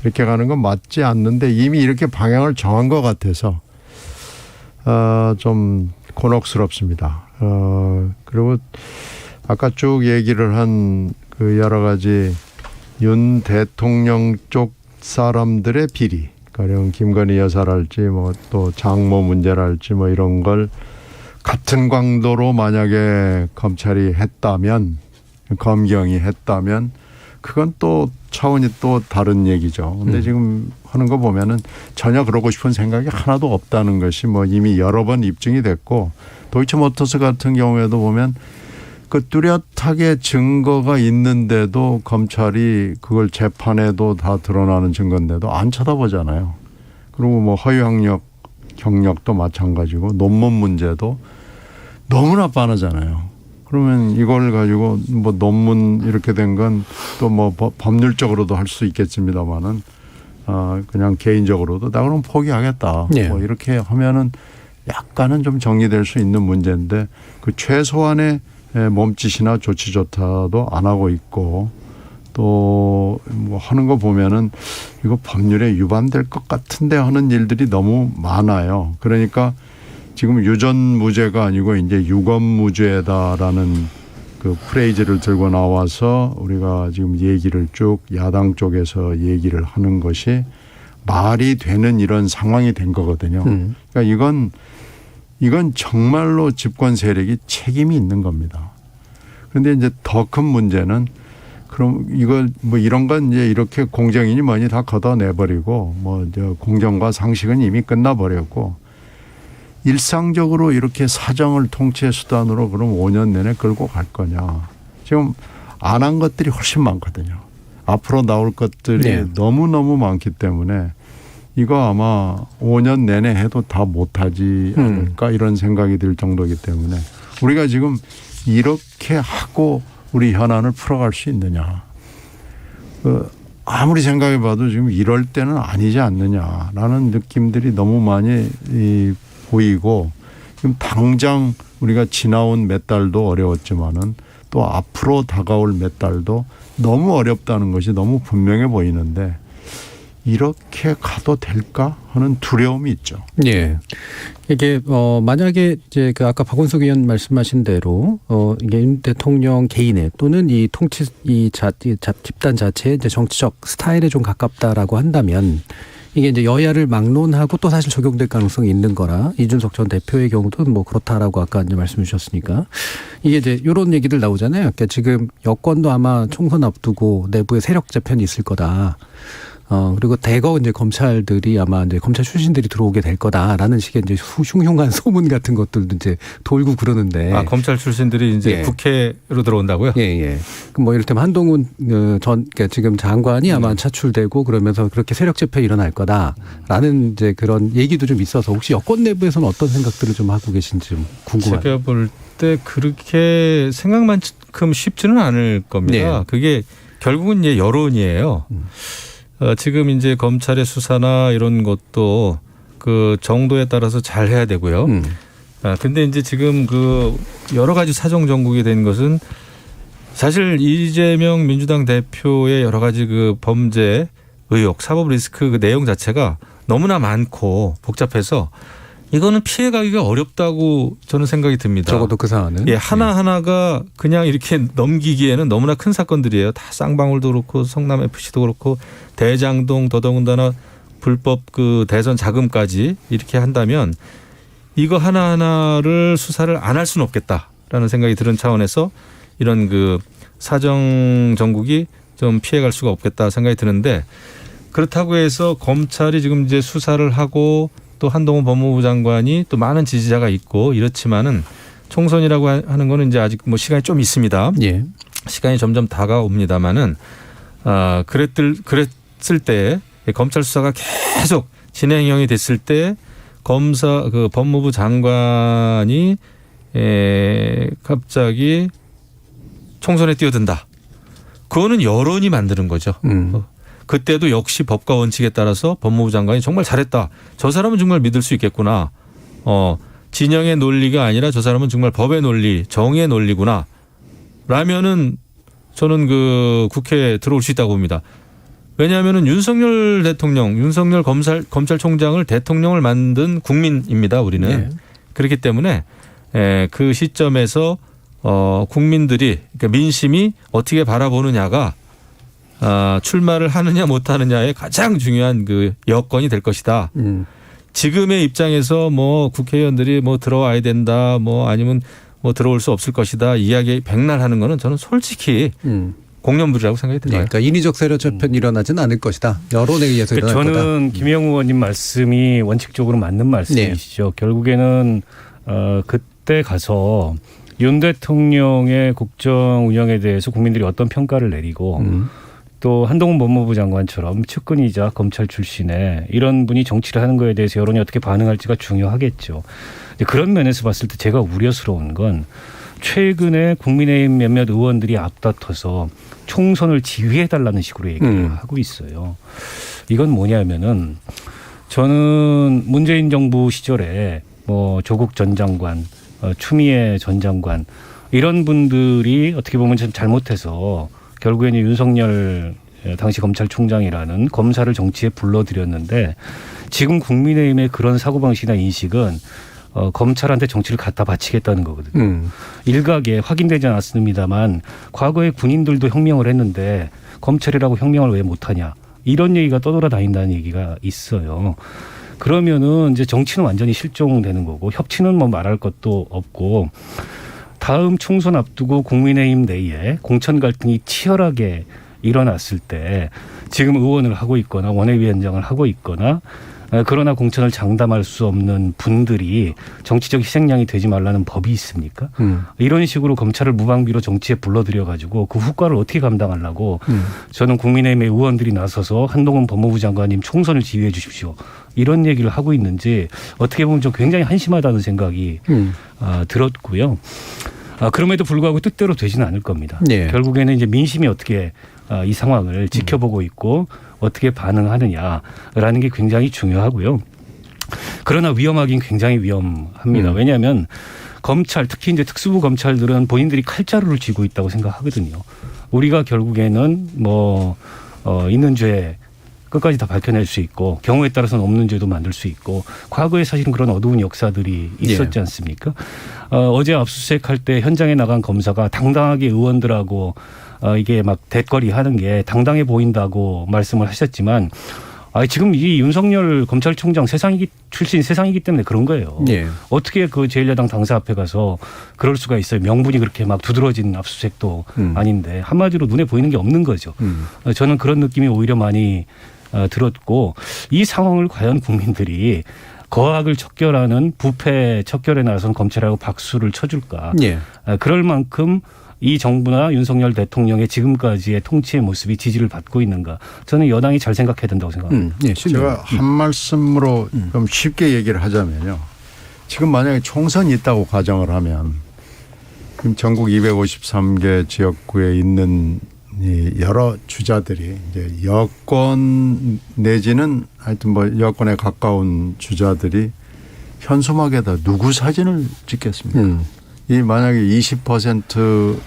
G: 이렇게 가는 건 맞지 않는데 이미 이렇게 방향을 정한 것 같아서 좀 곤혹스럽습니다. 그리고 아까 쭉 얘기를 한 그 여러 가지 윤 대통령 쪽 사람들의 비리, 가령 김건희 여사랄지 뭐 또 장모 문제랄지 뭐 이런 걸 같은 강도로 만약에 검찰이 했다면, 검경이 했다면 그건 또 차원이 또 다른 얘기죠. 근데 지금 하는 거 보면은 전혀 그러고 싶은 생각이 하나도 없다는 것이 뭐 이미 여러 번 입증이 됐고 도이치모터스 같은 경우에도 보면 그 뚜렷하게 증거가 있는데도 검찰이 그걸 재판에도 다 드러나는 증거인데도 안 쳐다보잖아요. 그리고 뭐 허위 학력, 경력도 마찬가지고 논문 문제도 너무나 빤하잖아요. 그러면 이걸 가지고 뭐 논문 이렇게 된 건 또 뭐 법률적으로도 할 수 있겠습니다만은 그냥 개인적으로도 나 그럼 포기하겠다.
B: 네.
G: 뭐 이렇게 하면은 약간은 좀 정리될 수 있는 문제인데 그 최소한의 몸짓이나 조치조차도 안 하고 있고 또 뭐 하는 거 보면은 이거 법률에 위반될 것 같은데 하는 일들이 너무 많아요. 그러니까 지금 유전무죄가 아니고 이제 유검무죄다라는 그 프레이즈를 들고 나와서 우리가 지금 얘기를 쭉 야당 쪽에서 얘기를 하는 것이 말이 되는 이런 상황이 된 거거든요. 그러니까 이건 정말로 집권 세력이 책임이 있는 겁니다. 그런데 이제 더 큰 문제는 그럼 이걸 뭐 이런 건 이제 이렇게 공정이니 뭐니 다 걷어내버리고 뭐 저 공정과 상식은 이미 끝나버렸고 일상적으로 이렇게 사정을 통치의 수단으로 그럼 5년 내내 끌고 갈 거냐. 지금 안 한 것들이 훨씬 많거든요. 앞으로 나올 것들이
B: 네.
G: 너무너무 많기 때문에 이거 아마 5년 내내 해도 다 못하지 않을까 이런 생각이 들 정도이기 때문에 우리가 지금 이렇게 하고 우리 현안을 풀어갈 수 있느냐. 아무리 생각해 봐도 지금 이럴 때는 아니지 않느냐라는 느낌들이 너무 많이 보이고 지금 당장 우리가 지나온 몇 달도 어려웠지만은 또 앞으로 다가올 몇 달도 너무 어렵다는 것이 너무 분명해 보이는데 이렇게 가도 될까 하는 두려움이 있죠.
B: 예. 이게 만약에 이제 그 아까 박원석 의원 말씀하신 대로 이게 윤 대통령 개인의 또는 이 통치 집단 자체의 이제 정치적 스타일에 좀 가깝다라고 한다면 이게 이제 여야를 막론하고 또 사실 적용될 가능성이 있는 거라 이준석 전 대표의 경우도 뭐 그렇다라고 아까 이제 말씀 주셨으니까 이게 이제 이런 얘기들 나오잖아요. 그러니까 지금 여권도 아마 총선 앞두고 내부에 세력 재편이 있을 거다. 그리고 대거 이제 검찰들이 아마 이제 검찰 출신들이 들어오게 될 거다라는 식의 이제 흉흉한 소문 같은 것들도 이제 돌고 그러는데.
F: 검찰 출신들이 이제
B: 예.
F: 국회로 들어온다고요?
B: 예, 예. 그럼 뭐 이를테면 한동훈 그러니까 지금 장관이 아마 차출되고 그러면서 그렇게 세력 재편이 일어날 거다라는 이제 그런 얘기도 좀 있어서 혹시 여권 내부에서는 어떤 생각들을 좀 하고 계신지 좀 궁금합니다.
F: 제가 볼 때 그렇게 생각만큼 쉽지는 않을 겁니다.
B: 네.
F: 그게 결국은 이제 여론이에요. 지금 이제 검찰의 수사나 이런 것도 그 정도에 따라서 잘 해야 되고요. 근데 이제 지금 그 여러 가지 사정 정국이 된 것은 사실 이재명 민주당 대표의 여러 가지 그 범죄 의혹, 사법 리스크 그 내용 자체가 너무나 많고 복잡해서 이거는 피해가기가 어렵다고 저는 생각이 듭니다.
B: 적어도 그 사안은.
F: 예, 하나하나가 그냥 이렇게 넘기기에는 너무나 큰 사건들이에요. 다 쌍방울도 그렇고 성남 FC도 그렇고 대장동 더더군다나 불법 그 대선 자금까지 이렇게 한다면 이거 하나하나를 수사를 안 할 수는 없겠다라는 생각이 드는 차원에서 이런 그 사정 정국이 좀 피해갈 수가 없겠다 생각이 드는데 그렇다고 해서 검찰이 지금 이제 수사를 하고 또 한동훈 법무부 장관이 또 많은 지지자가 있고 이렇지만은 총선이라고 하는 거는 이제 아직 뭐 시간이 좀 있습니다.
B: 예.
F: 시간이 점점 다가옵니다만은 그랬을 때 검찰 수사가 계속 진행형이 됐을 때 그 법무부 장관이 갑자기 총선에 뛰어든다. 그거는 여론이 만드는 거죠. 그때도 역시 법과 원칙에 따라서 법무부 장관이 정말 잘했다. 저 사람은 정말 믿을 수 있겠구나. 진영의 논리가 아니라 저 사람은 정말 법의 논리, 정의의 논리구나. 라면은 저는 그 국회에 들어올 수 있다고 봅니다. 왜냐하면은 윤석열 대통령, 윤석열 검찰총장을 대통령을 만든 국민입니다. 우리는.
B: 네.
F: 그렇기 때문에 그 시점에서 국민들이 그러니까 민심이 어떻게 바라보느냐가 출마를 하느냐 못하느냐의 가장 중요한 그 여건이 될 것이다. 지금의 입장에서 뭐 국회의원들이 뭐 들어와야 된다, 뭐 아니면 뭐 들어올 수 없을 것이다 이야기 백날 하는 거는 저는 솔직히 공연불이라고 생각이 들어요.
B: 그러니까 인위적 세력 재편이 일어나지는 않을 것이다. 여론에 의해서 일어날 거다.
H: 저는 김영우 의원님 말씀이 원칙적으로 맞는 말씀이시죠. 결국에는 그때 가서 윤 대통령의 국정 운영에 대해서 국민들이 어떤 평가를 내리고 또 한동훈 법무부 장관처럼 측근이자 검찰 출신의 이런 분이 정치를 하는 거에 대해서 여론이 어떻게 반응할지가 중요하겠죠. 그런 면에서 봤을 때 제가 우려스러운 건 최근에 국민의힘 몇몇 의원들이 앞다퉈서 총선을 지휘해달라는 식으로 얘기를 하고 있어요. 이건 뭐냐면은 저는 문재인 정부 시절에 뭐 조국 전 장관, 추미애 전 장관 이런 분들이 어떻게 보면 좀 잘못해서 결국에는 윤석열 당시 검찰총장이라는 검사를 정치에 불러들였는데 지금 국민의힘의 그런 사고방식이나 인식은 검찰한테 정치를 갖다 바치겠다는 거거든요. 일각에 확인되지 않았습니다만 과거에 군인들도 혁명을 했는데 검찰이라고 혁명을 왜 못하냐 이런 얘기가 떠돌아다닌다는 얘기가 있어요. 그러면은 이제 정치는 완전히 실종되는 거고 협치는 뭐 말할 것도 없고 다음 총선 앞두고 국민의힘 내에 공천 갈등이 치열하게 일어났을 때 지금 의원을 하고 있거나 원외위원장을 하고 있거나 그러나 공천을 장담할 수 없는 분들이 정치적 희생양이 되지 말라는 법이 있습니까? 이런 식으로 검찰을 무방비로 정치에 불러들여가지고 그 후과를 어떻게 감당하려고 저는 국민의힘의 의원들이 나서서 한동훈 법무부 장관님 총선을 지휘해 주십시오. 이런 얘기를 하고 있는지 어떻게 보면 좀 굉장히 한심하다는 생각이 들었고요. 그럼에도 불구하고 뜻대로 되지는 않을 겁니다.
B: 네.
H: 결국에는 이제 민심이 어떻게 이 상황을 지켜보고 있고 어떻게 반응하느냐라는 게 굉장히 중요하고요. 그러나 위험하긴 굉장히 위험합니다. 왜냐하면 검찰, 특히 이제 특수부 검찰들은 본인들이 칼자루를 쥐고 있다고 생각하거든요. 우리가 결국에는 뭐 있는 죄 끝까지 다 밝혀낼 수 있고 경우에 따라서는 없는 죄도 만들 수 있고 과거에 사실은 그런 어두운 역사들이 있었지 않습니까? 어제 압수수색할 때 현장에 나간 검사가 당당하게 의원들하고 이게 막 대거리 하는 게 당당해 보인다고 말씀을 하셨지만 지금 이 윤석열 검찰총장 출신 세상이기 때문에 그런 거예요.
B: 예.
H: 어떻게 그 제1야당 당사 앞에 가서 그럴 수가 있어요. 명분이 그렇게 막 두드러진 압수수색도 아닌데 한마디로 눈에 보이는 게 없는 거죠. 저는 그런 느낌이 오히려 많이 들었고 이 상황을 과연 국민들이 거악을 척결하는 부패 척결에 나선 검찰하고 박수를 쳐줄까.
B: 예.
H: 그럴 만큼 이 정부나 윤석열 대통령의 지금까지의 통치의 모습이 지지를 받고 있는가. 저는 여당이 잘 생각해야 된다고 생각합니다.
B: 예,
G: 제가 한 말씀으로 좀 쉽게 얘기를 하자면요. 지금 만약에 총선이 있다고 가정을 하면 지금 전국 253개 지역구에 있는 이 여러 주자들이 이제 여권 내지는 하여튼 뭐 여권에 가까운 주자들이 현수막에다 누구 사진을 찍겠습니까? 이 만약에 20%대의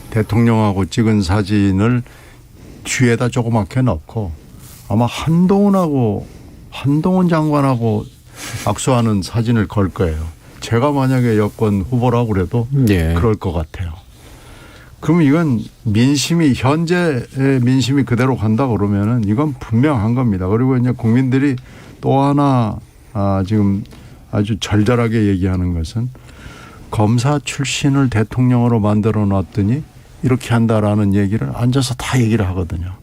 G: 대통령하고 찍은 사진을 뒤에다 조그맣게 넣고 아마 한동훈 장관하고 악수하는 사진을 걸 거예요. 제가 만약에 여권 후보라고 그래도 그럴 것 같아요. 그러면 이건 현재의 민심이 그대로 간다 그러면은 이건 분명한 겁니다. 그리고 이제 국민들이 또 하나 지금 아주 절절하게 얘기하는 것은 검사 출신을 대통령으로 만들어 놨더니 이렇게 한다라는 얘기를 앉아서 다 얘기를 하거든요.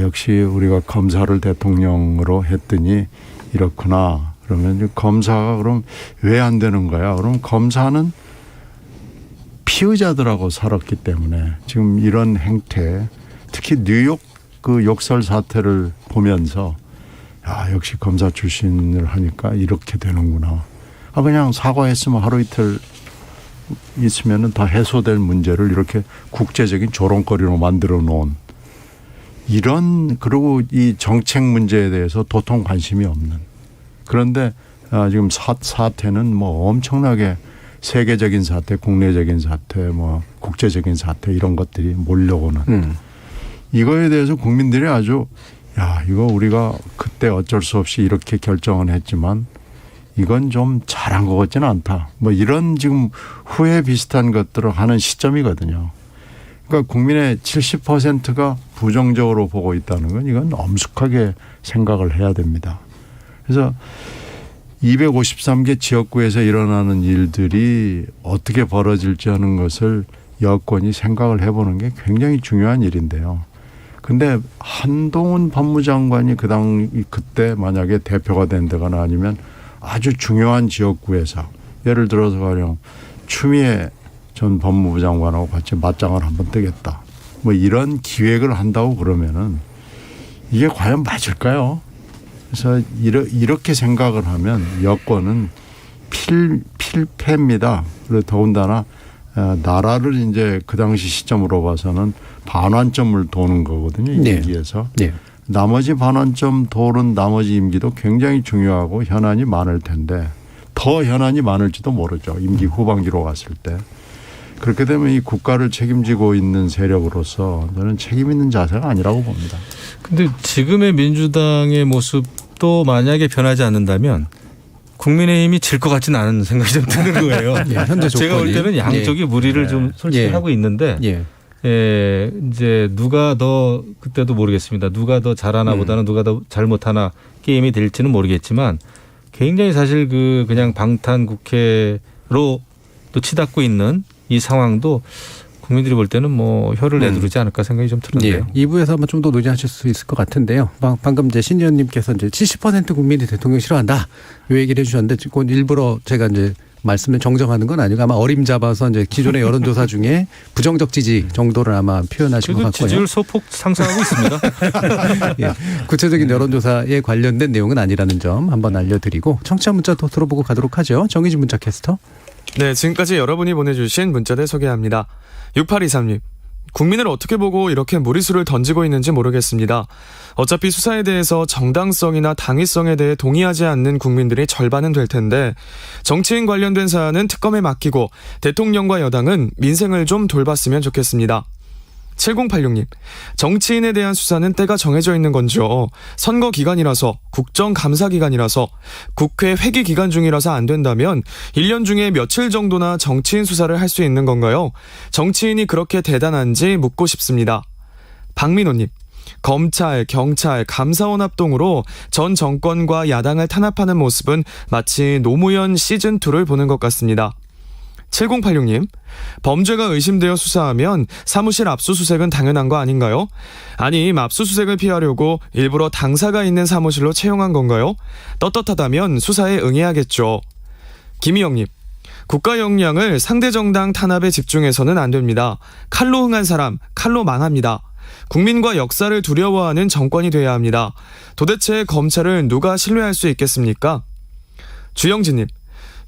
G: 역시 우리가 검사를 대통령으로 했더니 이렇구나. 그러면 검사가 그럼 왜 안 되는 거야? 그럼 검사는 피의자들하고 살았기 때문에 지금 이런 행태, 특히 뉴욕 그 욕설 사태를 보면서 역시 검사 출신을 하니까 이렇게 되는구나. 그냥 사과했으면 하루 이틀 있으면 다 해소될 문제를 이렇게 국제적인 조롱거리로 만들어 놓은 그리고 이 정책 문제에 대해서 도통 관심이 없는. 그런데 지금 사태는 뭐 엄청나게 세계적인 사태, 국내적인 사태, 뭐 국제적인 사태 이런 것들이 몰려오는. 이거에 대해서 국민들이 아주 이거 우리가 그때 어쩔 수 없이 이렇게 결정을 했지만 이건 좀 잘한 것 같지는 않다. 뭐 이런 지금 후회 비슷한 것들을 하는 시점이거든요. 그러니까 국민의 70%가 부정적으로 보고 있다는 건 이건 엄숙하게 생각을 해야 됩니다. 그래서 253개 지역구에서 일어나는 일들이 어떻게 벌어질지 하는 것을 여권이 생각을 해보는 게 굉장히 중요한 일인데요. 근데 한동훈 법무장관이 그때 만약에 대표가 된다거나 아니면 아주 중요한 지역구에서 예를 들어서 가령 추미애 전 법무부 장관하고 같이 맞짱을 한번 뜨겠다. 뭐 이런 기획을 한다고 그러면은 이게 과연 맞을까요? 그래서 이렇게 생각을 하면 여권은 필패입니다. 그리고 더군다나 나라를 이제 그 당시 시점으로 봐서는 반환점을 도는 거거든요. 이 임기에서. 나머지 반환점 도는 나머지 임기도 굉장히 중요하고 현안이 많을 텐데 더 현안이 많을지도 모르죠. 임기 후반기로 갔을 때. 그렇게 되면 이 국가를 책임지고 있는 세력으로서 저는 책임 있는 자세가 아니라고 봅니다.
F: 근데 지금의 민주당의 모습도 만약에 변하지 않는다면 국민의힘이 질 것 같지는 않은 생각이 좀 드는 거예요.
B: 현재 조건이.
F: 제가 볼 때는 양쪽이 무리를 좀 솔직히 하고 있는데 이제 누가 더 그때도 모르겠습니다. 누가 더 잘하나 보다는 누가 더 잘못하나 게임이 될지는 모르겠지만 굉장히 사실 그냥 방탄 국회로 또 치닫고 있는 이 상황도 국민들이 볼 때는 뭐 혀를 내두르지 않을까 생각이 좀 드는데요.
B: 2부에서 아마 좀 더 논의하실 수 있을 것 같은데요. 방금 이제 신 의원님께서 이제 70% 국민이 대통령 싫어한다 이 얘기를 해주셨는데 그건 일부러 제가 이제 말씀을 정정하는 건 아니고 아마 어림잡아서 이제 기존의 여론조사 중에 부정적 지지 정도를 아마 표현하신 것 같고요.
F: 지지율 소폭 상승하고 있습니다.
B: 구체적인 여론조사에 관련된 내용은 아니라는 점 한번 알려드리고 청취자 문자 또 들어보고 가도록 하죠. 정의진 문자 캐스터.
I: 네, 지금까지 여러분이 보내주신 문자들 소개합니다. 6823님. 국민을 어떻게 보고 이렇게 무리수를 던지고 있는지 모르겠습니다. 어차피 수사에 대해서 정당성이나 당위성에 대해 동의하지 않는 국민들이 절반은 될 텐데 정치인 관련된 사안은 특검에 맡기고 대통령과 여당은 민생을 좀 돌봤으면 좋겠습니다. 7086님, 정치인에 대한 수사는 때가 정해져 있는 건지요. 선거 기간이라서, 국정감사 기간이라서, 국회 회기 기간 중이라서 안 된다면 1년 중에 며칠 정도나 정치인 수사를 할 수 있는 건가요? 정치인이 그렇게 대단한지 묻고 싶습니다. 박민호님, 검찰, 경찰, 감사원 합동으로 전 정권과 야당을 탄압하는 모습은 마치 노무현 시즌2를 보는 것 같습니다. 7086님, 범죄가 의심되어 수사하면 사무실 압수수색은 당연한 거 아닌가요? 아님 압수수색을 피하려고 일부러 당사가 있는 사무실로 채용한 건가요? 떳떳하다면 수사에 응해야겠죠. 김희영님, 국가 역량을 상대 정당 탄압에 집중해서는 안 됩니다. 칼로 흥한 사람, 칼로 망합니다. 국민과 역사를 두려워하는 정권이 돼야 합니다. 도대체 검찰을 누가 신뢰할 수 있겠습니까? 주영진님,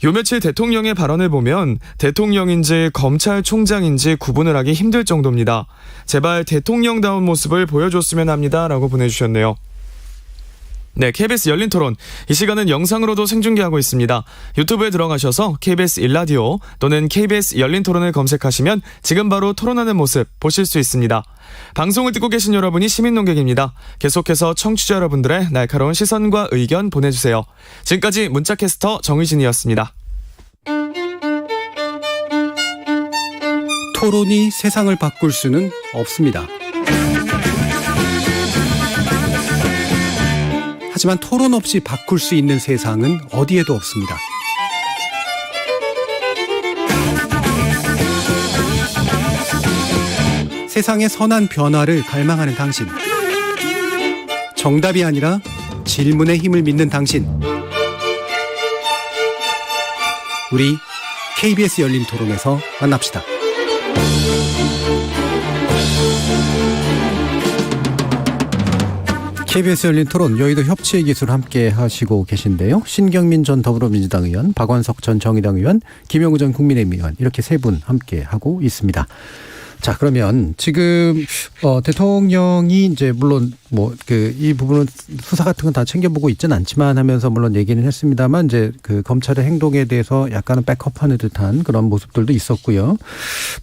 I: 요 며칠 대통령의 발언을 보면 대통령인지 검찰총장인지 구분을 하기 힘들 정도입니다. 제발 대통령다운 모습을 보여줬으면 합니다. 라고 보내주셨네요. 네, KBS 열린 토론. 이 시간은 영상으로도 생중계하고 있습니다. 유튜브에 들어가셔서 KBS 1라디오 또는 KBS 열린 토론을 검색하시면 지금 바로 토론하는 모습 보실 수 있습니다. 방송을 듣고 계신 여러분이 시민 논객입니다. 계속해서 청취자 여러분들의 날카로운 시선과 의견 보내주세요. 지금까지 문자캐스터 정의진이었습니다.
B: 토론이 세상을 바꿀 수는 없습니다. 하지만 토론 없이 바꿀 수 있는 세상은 어디에도 없습니다. 세상의 선한 변화를 갈망하는 당신. 정답이 아니라 질문의 힘을 믿는 당신. 우리 KBS 열린 토론에서 만납시다. KBS 열린 토론, 여의도 협치의 기술 함께 하시고 계신데요. 신경민 전 더불어민주당 의원, 박원석 전 정의당 의원, 김영우 전 국민의힘 의원, 이렇게 세 분 함께 하고 있습니다. 자, 그러면 지금 대통령이 이제 물론 이 부분은 수사 같은 건 다 챙겨보고 있지는 않지만 하면서 물론 얘기는 했습니다만 이제 그 검찰의 행동에 대해서 약간은 백업하는 듯한 그런 모습들도 있었고요.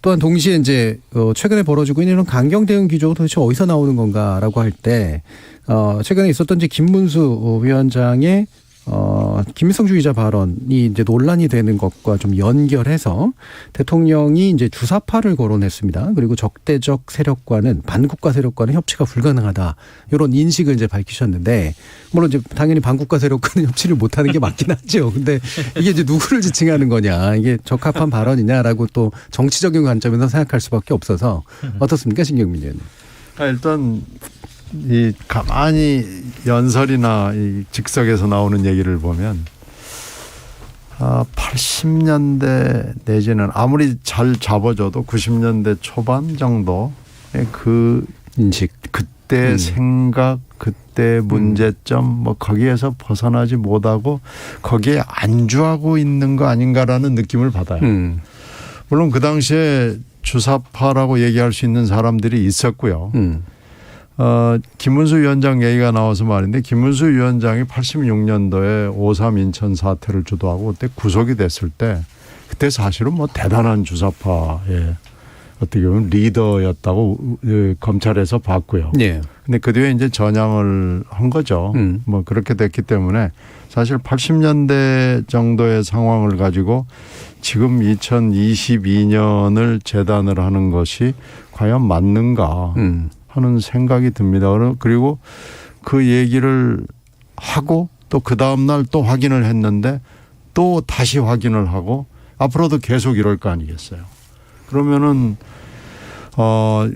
B: 또한 동시에 이제 최근에 벌어지고 있는 이런 강경 대응 기조가 도대체 어디서 나오는 건가라고 할 때 최근에 있었던 이제 김문수 위원장의 김일성주의자 발언이 이제 논란이 되는 것과 좀 연결해서 대통령이 이제 주사파를 거론했습니다. 그리고 적대적 세력과는 반국가 세력과는 협치가 불가능하다. 이런 인식을 이제 밝히셨는데, 물론 이제 당연히 반국가 세력과는 협치를 못하는 게 맞긴 하죠. 근데 이게 이제 누구를 지칭하는 거냐, 이게 적합한 발언이냐라고 또 정치적인 관점에서 생각할 수밖에 없어서 어떻습니까, 신경민 의원님?
G: 일단 이 가만히 연설이나 이 즉석에서 나오는 얘기를 보면 80년대 내지는 아무리 잘 잡아줘도 90년대 초반 정도의 그 인식, 그때 생각, 그때 문제점 뭐 거기에서 벗어나지 못하고 거기에 안주하고 있는 거 아닌가라는 느낌을 받아요. 물론 그 당시에 주사파라고 얘기할 수 있는 사람들이 있었고요. 김문수 위원장 얘기가 나와서 말인데, 김문수 위원장이 86년도에 5.3 인천 사태를 주도하고 그때 구속이 됐을 때 그때 사실은 뭐 대단한 주사파의 어떻게 보면 리더였다고 검찰에서 봤고요. 네. 근데 그 뒤에 이제 전향을 한 거죠. 뭐 그렇게 됐기 때문에 사실 80년대 정도의 상황을 가지고 지금 2022년을 재단을 하는 것이 과연 맞는가 하는 생각이 듭니다. 그리고 그 얘기를 하고 또 그 다음날 또 확인을 했는데 또 다시 확인을 하고 앞으로도 계속 이럴 거 아니겠어요. 그러면은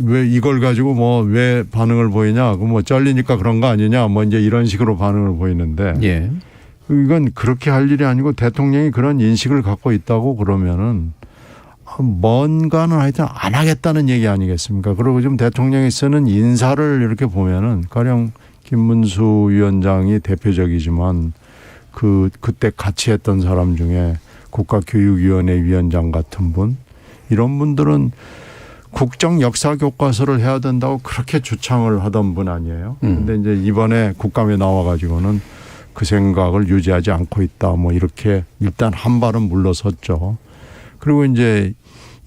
G: 왜 이걸 가지고 뭐 왜 반응을 보이냐, 그 뭐 잘리니까 그런 거 아니냐, 뭐 이제 이런 식으로 반응을 보이는데, 예. 이건 그렇게 할 일이 아니고 대통령이 그런 인식을 갖고 있다고 그러면은 뭔가는 하여튼 안 하겠다는 얘기 아니겠습니까? 그리고 지금 대통령이 쓰는 인사를 이렇게 보면은 가령 김문수 위원장이 대표적이지만 그때 같이 했던 사람 중에 국가교육위원회 위원장 같은 분, 이런 분들은 국정 역사 교과서를 해야 된다고 그렇게 주창을 하던 분 아니에요. 근데 이제 이번에 국감에 나와가지고는 그 생각을 유지하지 않고 있다, 뭐 이렇게 일단 한 발은 물러섰죠. 그리고 이제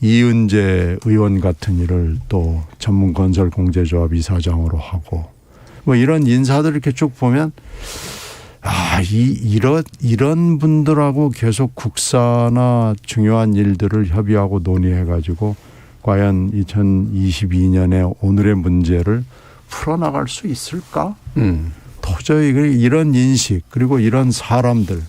G: 이은재 의원 같은 일을 또 전문건설공제조합 이사장으로 하고 뭐 이런 인사들 이렇게 쭉 보면 이런 분들하고 계속 국사나 중요한 일들을 협의하고 논의해가지고 과연 2022년에 오늘의 문제를 풀어나갈 수 있을까? 도저히 이런 인식 그리고 이런 사람들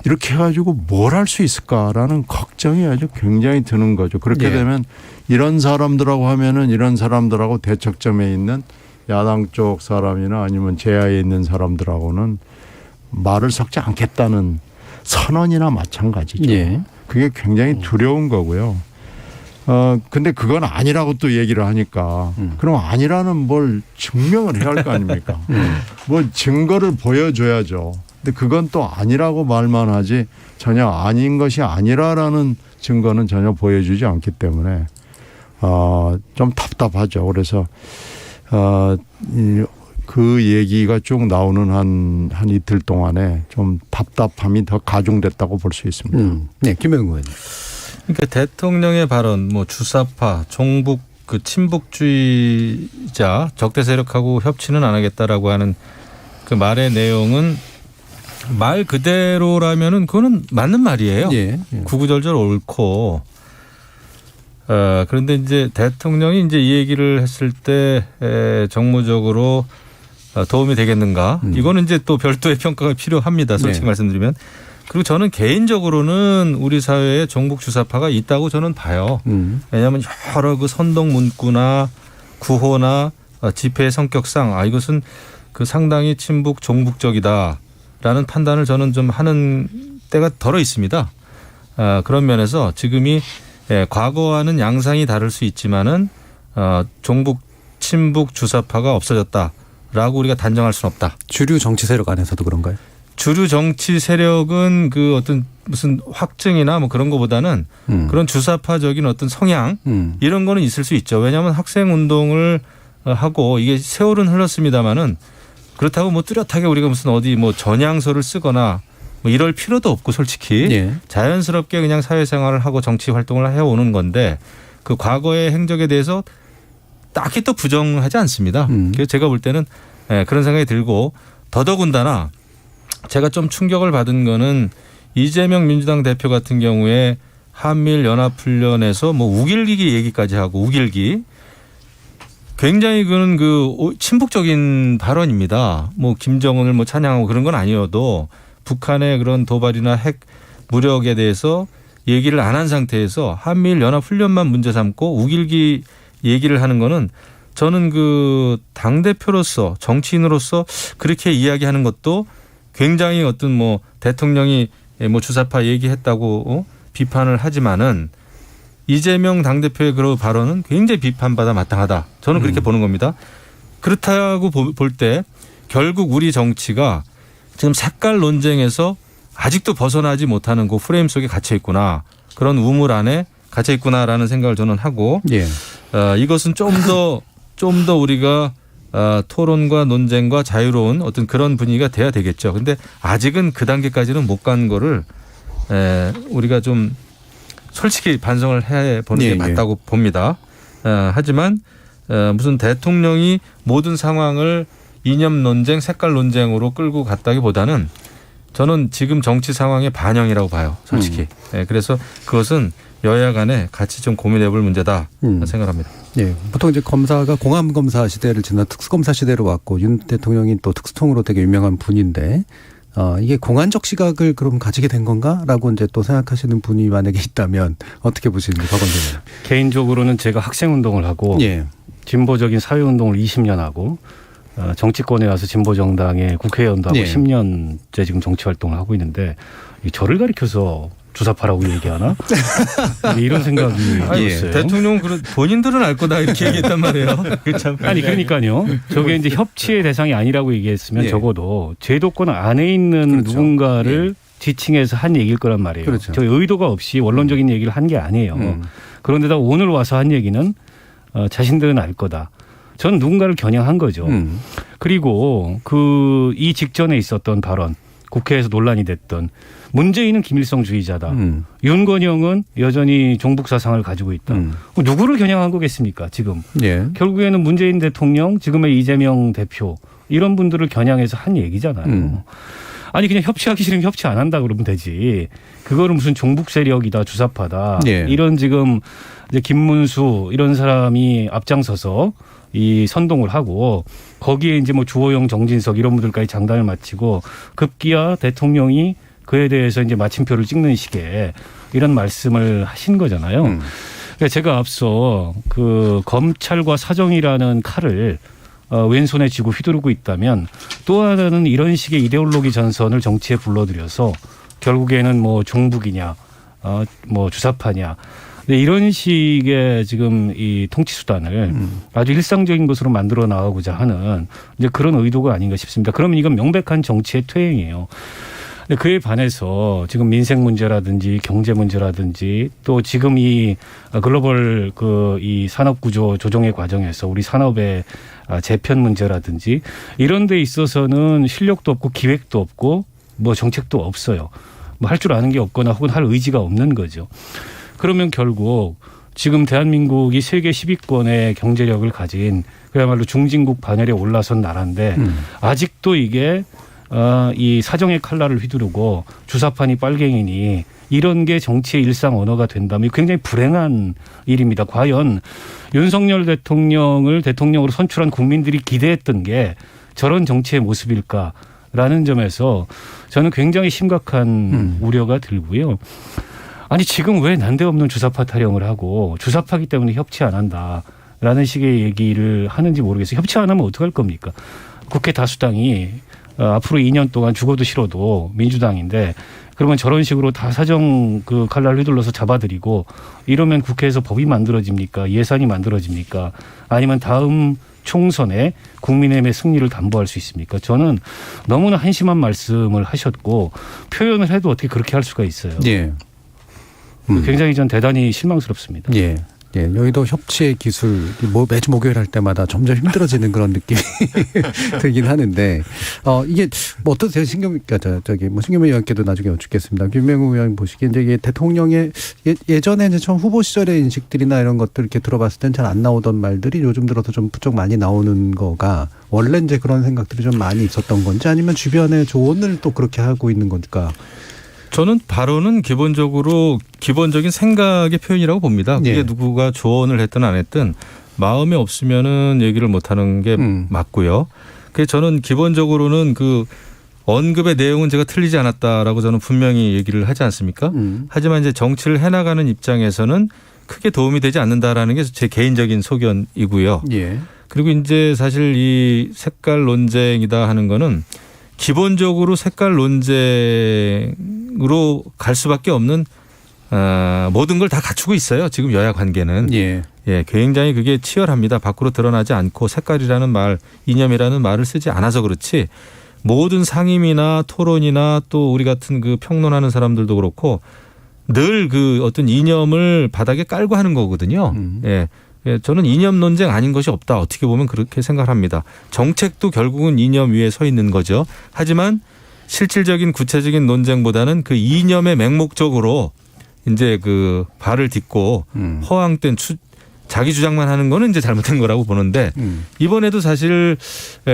G: 이렇게 해가지고 뭘 할 수 있을까라는 걱정이 아주 굉장히 드는 거죠. 그렇게 되면 이런 사람들하고 하면은 이런 사람들하고 대척점에 있는 야당 쪽 사람이나 아니면 제야에 있는 사람들하고는 말을 섞지 않겠다는 선언이나 마찬가지죠. 그게 굉장히 두려운 거고요. 근데 그건 아니라고 또 얘기를 하니까 그럼 아니라는 뭘 증명을 해야 할 거 아닙니까? 뭐 증거를 보여줘야죠. 근데 그건 또 아니라고 말만 하지 전혀 아닌 것이 아니라라는 증거는 전혀 보여주지 않기 때문에 좀 답답하죠. 그래서 그 얘기가 쭉 나오는 한 이틀 동안에 좀 답답함이 더 가중됐다고 볼 수 있습니다.
B: 네, 김영우 의원님.
F: 그러니까 대통령의 발언, 뭐 주사파, 종북, 그 친북주의자, 적대 세력하고 협치는 안 하겠다라고 하는 그 말의 내용은 말 그대로라면은 그거는 맞는 말이에요. 구구절절 옳고. 그런데 이제 대통령이 이제 이 얘기를 했을 때 정무적으로 도움이 되겠는가? 이거는 이제 또 별도의 평가가 필요합니다. 솔직히 말씀드리면. 그리고 저는 개인적으로는 우리 사회에 종북 주사파가 있다고 저는 봐요. 왜냐하면 여러 그 선동 문구나 구호나 집회의 성격상 이것은 그 상당히 친북 종북적이다라는 판단을 저는 좀 하는 때가 덜어 있습니다. 그런 면에서 지금이 과거와는 양상이 다를 수 있지만은 종북 친북 주사파가 없어졌다라고 우리가 단정할 수는 없다.
B: 주류 정치 세력 안에서도 그런가요?
F: 주류 정치 세력은 그 어떤 무슨 확증이나 뭐 그런 거보다는 그런 주사파적인 어떤 성향 이런 거는 있을 수 있죠. 왜냐하면 학생 운동을 하고 이게 세월은 흘렀습니다마는 그렇다고 뭐 뚜렷하게 우리가 무슨 어디 뭐 전향서를 쓰거나 뭐 이럴 필요도 없고 솔직히 자연스럽게 그냥 사회생활을 하고 정치 활동을 해오는 건데 그 과거의 행적에 대해서 딱히 또 부정하지 않습니다. 그래서 제가 볼 때는 그런 생각이 들고 더더군다나 제가 좀 충격을 받은 거는 이재명 민주당 대표 같은 경우에 한미일 연합훈련에서 뭐 우길기 얘기까지 하고 우길기 굉장히 그는 그 친북적인 발언입니다. 뭐 김정은을 뭐 찬양하고 그런 건 아니어도 북한의 그런 도발이나 핵 무력에 대해서 얘기를 안 한 상태에서 한미일 연합훈련만 문제 삼고 우길기 얘기를 하는 거는 저는 그 당대표로서 정치인으로서 그렇게 이야기하는 것도 굉장히 어떤 뭐 대통령이 뭐 주사파 얘기했다고 비판을 하지만은 이재명 당대표의 그런 발언은 굉장히 비판받아 마땅하다. 저는 그렇게 보는 겁니다. 그렇다고 볼 때 결국 우리 정치가 지금 색깔 논쟁에서 아직도 벗어나지 못하는 그 프레임 속에 갇혀 있구나. 그런 우물 안에 갇혀 있구나라는 생각을 저는 하고 이것은 좀 더 우리가 토론과 논쟁과 자유로운 어떤 그런 분위기가 돼야 되겠죠. 그런데 아직은 그 단계까지는 못 간 거를 우리가 좀 솔직히 반성을 해보는 게 맞다고 봅니다. 하지만 무슨 대통령이 모든 상황을 이념 논쟁, 색깔 논쟁으로 끌고 갔다기보다는 저는 지금 정치 상황의 반영이라고 봐요. 솔직히. 그래서 그것은 여야 간에 같이 좀 고민해 볼 문제다 생각합니다.
B: 보통 이제 검사가 공안검사 시대를 지나 특수검사 시대로 왔고 윤 대통령이 또 특수통으로 되게 유명한 분인데 이게 공안적 시각을 그럼 가지게 된 건가라고 이제 또 생각하시는 분이 만약에 있다면 어떻게 보시는지 박원순 의원.
H: 개인적으로는 제가 학생운동을 하고 진보적인 사회운동을 20년 하고 정치권에 와서 진보정당의 국회의원도 하고 10년째 지금 정치활동을 하고 있는데 저를 가리켜서 주사파라고 얘기하나? 이런 생각이 들었어요.
F: 대통령은 본인들은 알 거다 이렇게 얘기했단 말이에요.
H: 아니 그러니까요. 저게 이제 협치의 대상이 아니라고 얘기했으면 적어도 제도권 안에 있는 누군가를 지칭해서 한 얘기일 거란 말이에요. 저 의도가 없이 원론적인 얘기를 한 게 아니에요. 그런데다 오늘 와서 한 얘기는 자신들은 알 거다. 전 누군가를 겨냥한 거죠. 그리고 이 직전에 있었던 발언, 국회에서 논란이 됐던 문재인은 김일성주의자다. 윤건영은 여전히 종북 사상을 가지고 있다. 누구를 겨냥한 거겠습니까 지금.
B: 예.
H: 결국에는 문재인 대통령 지금의 이재명 대표 이런 분들을 겨냥해서 한 얘기잖아요. 아니 그냥 협치하기 싫으면 협치 안 한다 그러면 되지. 그거를 무슨 종북 세력이다 주사파다.
B: 예.
H: 이런 지금 이제 김문수 이런 사람이 앞장서서 이 선동을 하고 거기에 이제 뭐 주호영, 정진석 이런 분들까지 장단을 마치고 급기야 대통령이 그에 대해서 이제 마침표를 찍는 식의 이런 말씀을 하신 거잖아요. 그러니까 제가 앞서 그 검찰과 사정이라는 칼을 왼손에 쥐고 휘두르고 있다면 또 하나는 이런 식의 이데올로기 전선을 정치에 불러들여서 결국에는 뭐 종북이냐, 뭐 주사파냐. 네, 이런 식의 지금 이 통치 수단을 아주 일상적인 것으로 만들어 나가고자 하는 이제 그런 의도가 아닌가 싶습니다. 그러면 이건 명백한 정치의 퇴행이에요. 그에 반해서 지금 민생 문제라든지 경제 문제라든지 또 지금 이 글로벌 그 이 산업 구조 조정의 과정에서 우리 산업의 재편 문제라든지 이런 데 있어서는 실력도 없고 기획도 없고 뭐 정책도 없어요. 뭐 할 줄 아는 게 없거나 혹은 할 의지가 없는 거죠. 그러면 결국 지금 대한민국이 세계 10위권의 경제력을 가진 그야말로 중진국 반열에 올라선 나라인데 아직도 이게 이 사정의 칼날을 휘두르고 주사파니 빨갱이니 이런 게 정치의 일상 언어가 된다면 굉장히 불행한 일입니다. 과연 윤석열 대통령을 대통령으로 선출한 국민들이 기대했던 게 저런 정치의 모습일까라는 점에서 저는 굉장히 심각한 우려가 들고요. 아니 지금 왜 난데없는 주사파 타령을 하고 주사파기 때문에 협치 안 한다라는 식의 얘기를 하는지 모르겠어요. 협치 안 하면 어떡할 겁니까? 국회 다수당이 앞으로 2년 동안 죽어도 싫어도 민주당인데 그러면 저런 식으로 다 사정 그 칼날 휘둘러서 잡아들이고 이러면 국회에서 법이 만들어집니까? 예산이 만들어집니까? 아니면 다음 총선에 국민의힘의 승리를 담보할 수 있습니까? 저는 너무나 한심한 말씀을 하셨고 표현을 해도 어떻게 그렇게 할 수가 있어요.
B: 예.
H: 굉장히 전 대단히 실망스럽습니다.
B: 예. 예, 여기도 협치의 기술, 매주 목요일 할 때마다 점점 힘들어지는 그런 느낌이 들긴 하는데, 이게 뭐 어떠세요? 신경민 의원께도 나중에 여쭙겠습니다. 김명우 의원 보시기에 이제 이게 대통령의 예전에 이제 처음 후보 시절의 인식들이나 이런 것들 이렇게 들어봤을 땐 잘 안 나오던 말들이 요즘 들어서 좀 부쩍 많이 나오는 거가 원래 이제 그런 생각들이 좀 많이 있었던 건지 아니면 주변의 조언을 또 그렇게 하고 있는 건가?
F: 저는 발언은 기본적인 생각의 표현이라고 봅니다. 그게
B: 예.
F: 누구가 조언을 했든 안 했든 마음에 없으면은 얘기를 못 하는 게 맞고요. 그래서 저는 기본적으로는 그 언급의 내용은 제가 틀리지 않았다라고 저는 분명히 얘기를 하지 않습니까? 하지만 이제 정치를 해나가는 입장에서는 크게 도움이 되지 않는다라는 게 제 개인적인 소견이고요.
B: 예.
F: 그리고 이제 사실 이 색깔 논쟁이다 하는 거는 기본적으로 색깔 논쟁으로 갈 수밖에 없는 모든 걸 다 갖추고 있어요. 지금 여야 관계는.
B: 예.
F: 예, 굉장히 그게 치열합니다. 밖으로 드러나지 않고 색깔이라는 말, 이념이라는 말을 쓰지 않아서 그렇지 모든 상임이나 토론이나 또 우리 같은 그 평론하는 사람들도 그렇고 늘 그 어떤 이념을 바닥에 깔고 하는 거거든요. 예. 예, 저는 이념 논쟁 아닌 것이 없다. 어떻게 보면 그렇게 생각합니다. 정책도 결국은 이념 위에 서 있는 거죠. 하지만 실질적인 구체적인 논쟁보다는 그 이념의 맹목적으로 이제 그 발을 딛고 허황된 자기 주장만 하는 거는 이제 잘못된 거라고 보는데 이번에도 사실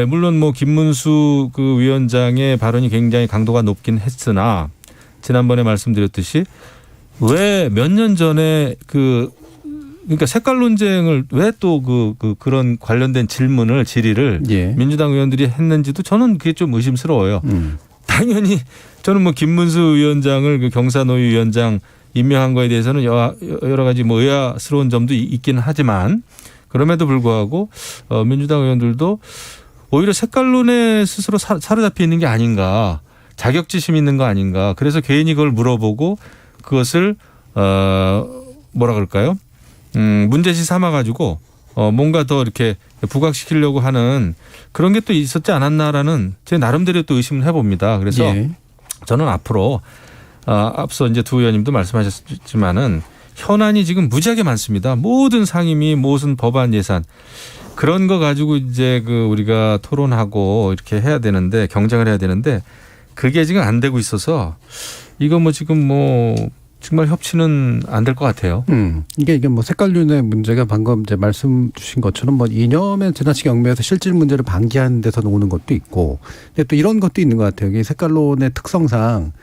F: 물론 뭐 김문수 그 위원장의 발언이 굉장히 강도가 높긴 했으나 지난번에 말씀드렸듯이 왜 몇 년 전에 그러니까 색깔 논쟁을 왜 또 그런 관련된 질의를
B: 예.
F: 민주당 의원들이 했는지도 저는 그게 좀 의심스러워요. 당연히 저는 뭐 김문수 위원장을 그 경사노위 위원장 임명한 거에 대해서는 여러 가지 뭐 의아스러운 점도 있기는 하지만 그럼에도 불구하고 민주당 의원들도 오히려 색깔론에 스스로 사로잡혀 있는 게 아닌가, 자격지심 있는 거 아닌가. 그래서 괜히 그걸 물어보고 그것을 뭐라 그럴까요? 문제시 삼아가지고 뭔가 더 이렇게 부각시키려고 하는 그런 게 또 있었지 않았나라는 제 나름대로 또 의심을 해봅니다. 그래서
B: 예.
F: 저는 앞으로 앞서 이제 두 의원님도 말씀하셨지만은 현안이 지금 무지하게 많습니다. 모든 상임위, 모든 법안 예산 그런 거 가지고 이제 우리가 토론하고 이렇게 해야 되는데 경쟁을 해야 되는데 그게 지금 안 되고 있어서 이거 뭐 지금 뭐 정말 협치는 안 될 것 같아요.
B: 이게 뭐 색깔론의 문제가 방금 이제 말씀 주신 것처럼 뭐 이념의 지나치게 얽매여서 실질 문제를 방기하는 데서 오는 것도 있고, 근데 또 이런 것도 있는 것 같아요. 이 색깔론의 특성상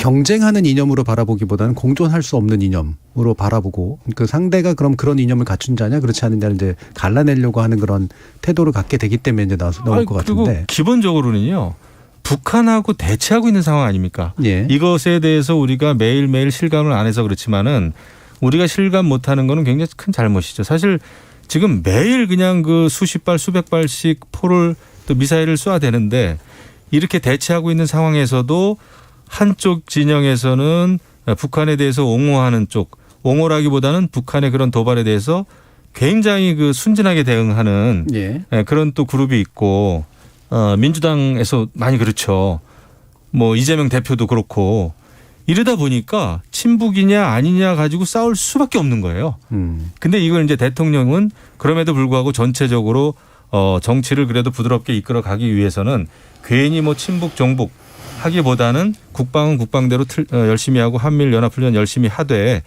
B: 경쟁하는 이념으로 바라보기보다는 공존할 수 없는 이념으로 바라보고, 그 상대가 그럼 그런 이념을 갖춘 자냐 그렇지 않느냐를 이제 갈라내려고 하는 그런 태도를 갖게 되기 때문에 이제 나올 것
F: 그리고
B: 같은데.
F: 기본적으로는요. 북한하고 대치하고 있는 상황 아닙니까?
B: 예.
F: 이것에 대해서 우리가 매일매일 실감을 안 해서 그렇지만은 우리가 실감 못하는 거는 굉장히 큰 잘못이죠. 사실 지금 매일 그냥 그 수십 발 수백 발씩 포를 또 미사일을 쏘아대는데 이렇게 대치하고 있는 상황에서도 한쪽 진영에서는 북한에 대해서 옹호하는 쪽, 옹호라기보다는 북한의 그런 도발에 대해서 굉장히 그 순진하게 대응하는
B: 예.
F: 그런 또 그룹이 있고, 민주당에서 많이 그렇죠. 뭐 이재명 대표도 그렇고 이러다 보니까 친북이냐 아니냐 가지고 싸울 수밖에 없는 거예요. 근데 이걸 이제 대통령은 그럼에도 불구하고 전체적으로 정치를 그래도 부드럽게 이끌어 가기 위해서는 괜히 뭐 친북 종북 하기보다는 국방은 국방대로 열심히 하고 한미일 연합훈련 열심히 하되,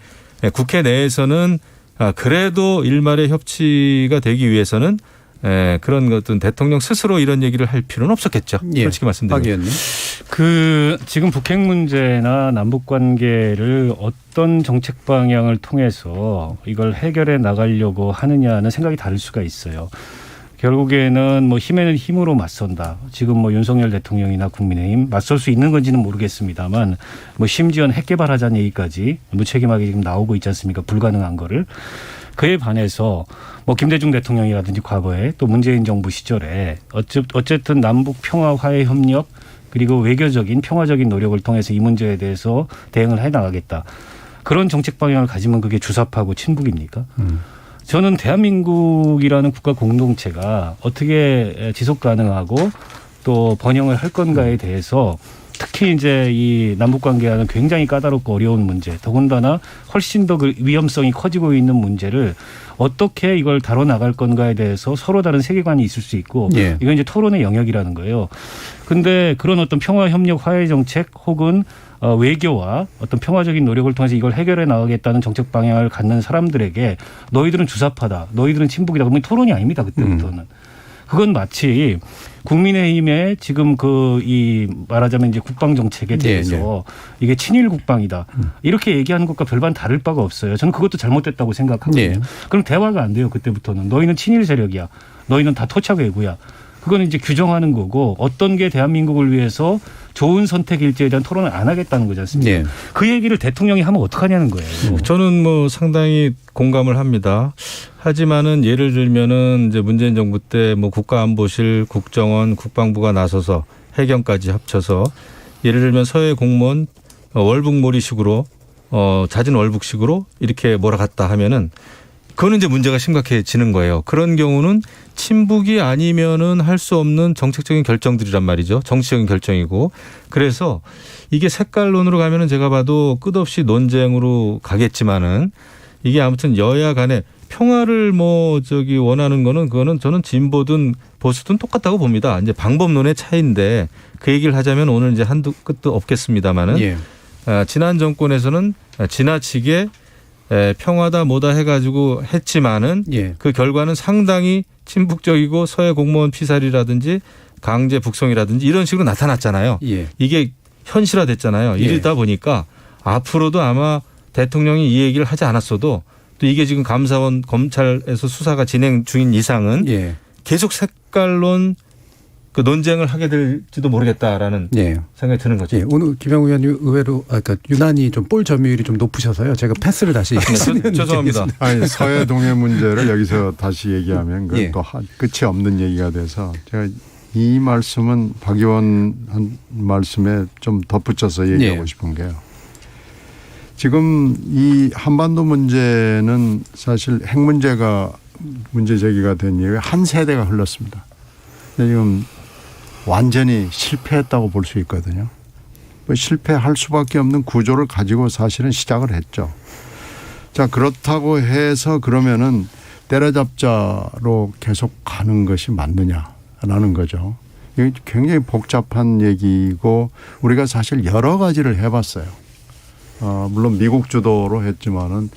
F: 국회 내에서는 그래도 일말의 협치가 되기 위해서는 그런 어떤 대통령 스스로 이런 얘기를 할 필요는 없었겠죠.
B: 예.
F: 솔직히 말씀드리면.
H: 그 지금 북핵 문제나 남북 관계를 어떤 정책 방향을 통해서 이걸 해결해 나가려고 하느냐는 생각이 다를 수가 있어요. 결국에는 뭐 힘에는 힘으로 맞선다. 지금 뭐 윤석열 대통령이나 국민의힘 맞설 수 있는 건지는 모르겠습니다만, 뭐 심지어는 핵 개발하자는 얘기까지 무책임하게 지금 나오고 있지 않습니까? 불가능한 거를. 그에 반해서 뭐 김대중 대통령이라든지 과거에 또 문재인 정부 시절에 어쨌든 남북 평화 화해 협력 그리고 외교적인 평화적인 노력을 통해서 이 문제에 대해서 대응을 해 나가겠다. 그런 정책 방향을 가지면 그게 주사파고 친북입니까? 저는 대한민국이라는 국가 공동체가 어떻게 지속 가능하고 또 번영을 할 건가에 대해서 특히 이제 이 남북 관계와는 굉장히 까다롭고 어려운 문제, 더군다나 훨씬 더 그 위험성이 커지고 있는 문제를 어떻게 이걸 다뤄 나갈 건가에 대해서 서로 다른 세계관이 있을 수 있고,
B: 예.
H: 이건 이제 토론의 영역이라는 거예요. 근데 그런 어떤 평화 협력 화해 정책 혹은 외교와 어떤 평화적인 노력을 통해서 이걸 해결해 나가겠다는 정책 방향을 갖는 사람들에게 너희들은 주사파다, 너희들은 친북이다, 그러면 토론이 아닙니다. 그때부터는. 그건 마치 국민의힘의 지금 이 말하자면 이제 국방 정책에 대해서 이게 친일 국방이다 이렇게 얘기하는 것과 별반 다를 바가 없어요. 저는 그것도 잘못됐다고 생각하거든요. 그럼 대화가 안 돼요. 그때부터는 너희는 친일 세력이야, 너희는 다 토착 외구야. 그거는 이제 규정하는 거고, 어떤 게 대한민국을 위해서 좋은 선택일지에 대한 토론을 안 하겠다는 거지 않습니까?
B: 예.
H: 그 얘기를 대통령이 하면 어떡하냐는 거예요.
F: 저는 뭐 상당히 공감을 합니다. 하지만은 예를 들면은 이제 문재인 정부 때 뭐 국가안보실, 국정원, 국방부가 나서서 해경까지 합쳐서 예를 들면 서해 공무원 월북몰이식으로 잦은 월북식으로 이렇게 몰아갔다 하면은 그거는 이제 문제가 심각해지는 거예요. 그런 경우는 친북이 아니면은 할 수 없는 정책적인 결정들이란 말이죠. 정치적인 결정이고. 그래서 이게 색깔론으로 가면은 제가 봐도 끝없이 논쟁으로 가겠지만은 이게 아무튼 여야 간에 평화를 원하는 거는 그거는 저는 진보든 보수든 똑같다고 봅니다. 이제 방법론의 차이인데 그 얘기를 하자면 오늘 이제 한두 끝도 없겠습니다만은
B: 예.
F: 지난 정권에서는 지나치게 평화다 뭐다 해가지고 했지만은
B: 예.
F: 그 결과는 상당히 친북적이고 서해 공무원 피살이라든지 강제 북송이라든지 이런 식으로 나타났잖아요.
B: 예.
F: 이게 현실화됐잖아요.
B: 예.
F: 이러다 보니까 앞으로도 아마 대통령이 이 얘기를 하지 않았어도 또 이게 지금 감사원 검찰에서 수사가 진행 중인 이상은
B: 예.
F: 계속 색깔론 그 논쟁을 하게 될지도 모르겠다라는
B: 예.
F: 생각이 드는 거죠.
B: 예. 오늘 김영우 의원님 의외로 그러니까 유난히 좀 볼 점유율이 좀 높으셔서요. 제가 패스를 다시
F: 죄송합니다.
G: 아니 서해 동해 문제를 여기서 다시 얘기하면 그건
B: 예.
G: 또 끝이 없는 얘기가 돼서 제가 이 말씀은 박 의원 한 말씀에 좀 덧붙여서 얘기하고
B: 예.
G: 싶은 게요. 지금 이 한반도 문제는 사실 핵 문제가 문제 제기가 된 이후에 한 세대가 흘렀습니다. 근데 지금 완전히 실패했다고 볼 수 있거든요. 실패할 수밖에 없는 구조를 가지고 사실은 시작을 했죠. 자, 그렇다고 해서 그러면은 때려잡자로 계속 가는 것이 맞느냐라는 거죠. 이게 굉장히 복잡한 얘기고 우리가 사실 여러 가지를 해봤어요. 물론 미국 주도로 했지만은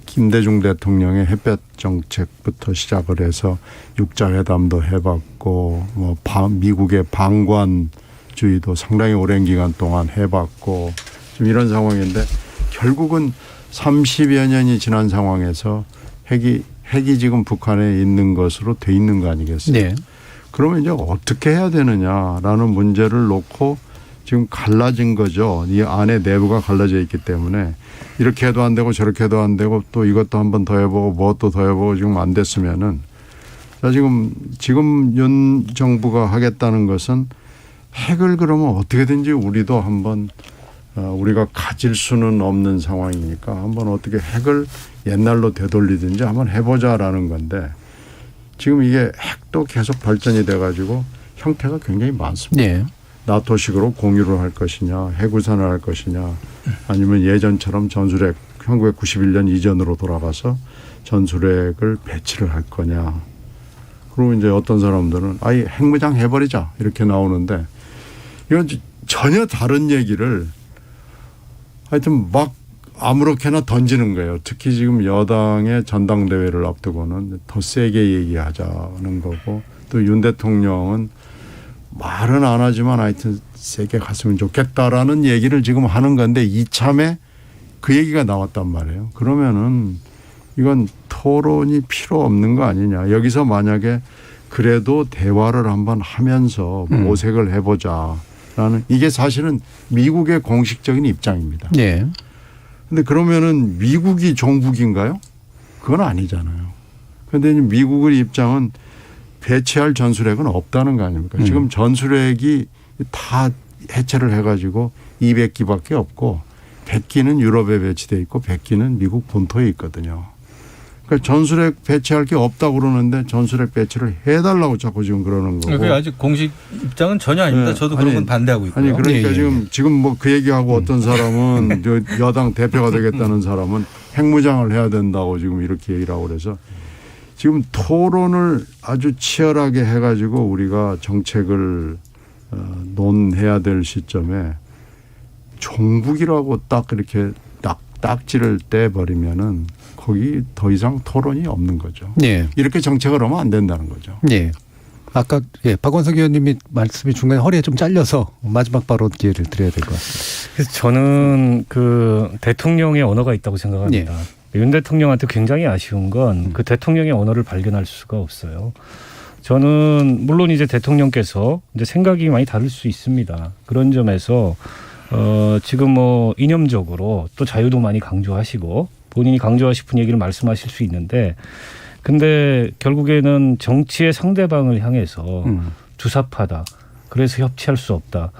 G: 김대중 대통령의 햇볕 정책부터 시작을 해서 육자회담도 해봤고 뭐 미국의 방관주의도 상당히 오랜 기간 동안 해봤고 지금 이런 상황인데 결국은 30여 년이 지난 상황에서 핵이 지금 북한에 있는 것으로 돼 있는 거 아니겠어요?
B: 네.
G: 그러면 이제 어떻게 해야 되느냐라는 문제를 놓고 지금 갈라진 거죠. 이 안에 내부가 갈라져 있기 때문에 이렇게 해도 안 되고 저렇게 해도 안 되고 또 이것도 한 번 더 해보고 뭐또 더 해보고 지금 안 됐으면은 자 지금 윤 정부가 하겠다는 것은 핵을 그러면 어떻게든지 우리도 한번 우리가 가질 수는 없는 상황이니까 한번 어떻게 핵을 옛날로 되돌리든지 한번 해보자라는 건데 지금 이게 핵도 계속 발전이 돼가지고 형태가 굉장히 많습니다.
B: 네.
G: 나토식으로 공유를 할 것이냐 핵우산을 할 것이냐 아니면 예전처럼 전술핵 1991년 이전으로 돌아가서 전술핵을 배치를 할 거냐. 그리고 이제 어떤 사람들은 아예 핵무장 해버리자 이렇게 나오는데 이건 전혀 다른 얘기를 하여튼 막 아무렇게나 던지는 거예요. 특히 지금 여당의 전당대회를 앞두고는 더 세게 얘기하자는 거고 또 윤 대통령은 말은 안 하지만 하여튼 세게 갔으면 좋겠다라는 얘기를 지금 하는 건데 이참에 그 얘기가 나왔단 말이에요. 그러면은 이건 토론이 필요 없는 거 아니냐. 여기서 만약에 그래도 대화를 한번 하면서 모색을 해보자라는 이게 사실은 미국의 공식적인 입장입니다.
B: 네.
G: 근데 그러면은 미국이 종북인가요? 그건 아니잖아요. 그런데 미국의 입장은 배치할 전술핵은 없다는 거 아닙니까? 지금 전술핵이 다 해체를 해가지고 200기밖에 없고 100기는 유럽에 배치돼 있고 100기는 미국 본토에 있거든요. 그러니까 전술핵 배치할 게 없다고 그러는데 전술핵 배치를 해달라고 자꾸 지금 그러는 거고.
F: 그게 아직 공식 입장은 전혀 아닙니다.
G: 네.
F: 저도 그런 건 반대하고 있고요.
G: 아니 그러니까
B: 예.
G: 지금 뭐 그 얘기하고 어떤 사람은 여당 대표가 되겠다는 사람은 핵무장을 해야 된다고 지금 이렇게 얘기를 하고 그래서 지금 토론을 아주 치열하게 해가지고 우리가 정책을 논해야 될 시점에 종북이라고 딱 이렇게 딱지를 떼버리면은 거기 더 이상 토론이 없는 거죠.
B: 네.
G: 이렇게 정책을 하면 안 된다는 거죠.
B: 네. 아까 박원석 의원님이 말씀이 중간에 허리에 좀 잘려서 마지막 발언 기회를 드려야 될 것 같습니다.
H: 그래서 저는 그 대통령의 언어가 있다고 생각합니다. 윤 대통령한테 굉장히 아쉬운 건 그 대통령의 언어를 발견할 수가 없어요. 저는 물론 이제 대통령께서 이제 생각이 많이 다를 수 있습니다. 그런 점에서 지금 뭐 이념적으로 또 자유도 많이 강조하시고 본인이 강조하고 싶은 얘기를 말씀하실 수 있는데 근데 결국에는 정치의 상대방을 향해서 주사파다. 그래서 협치할 수 없다.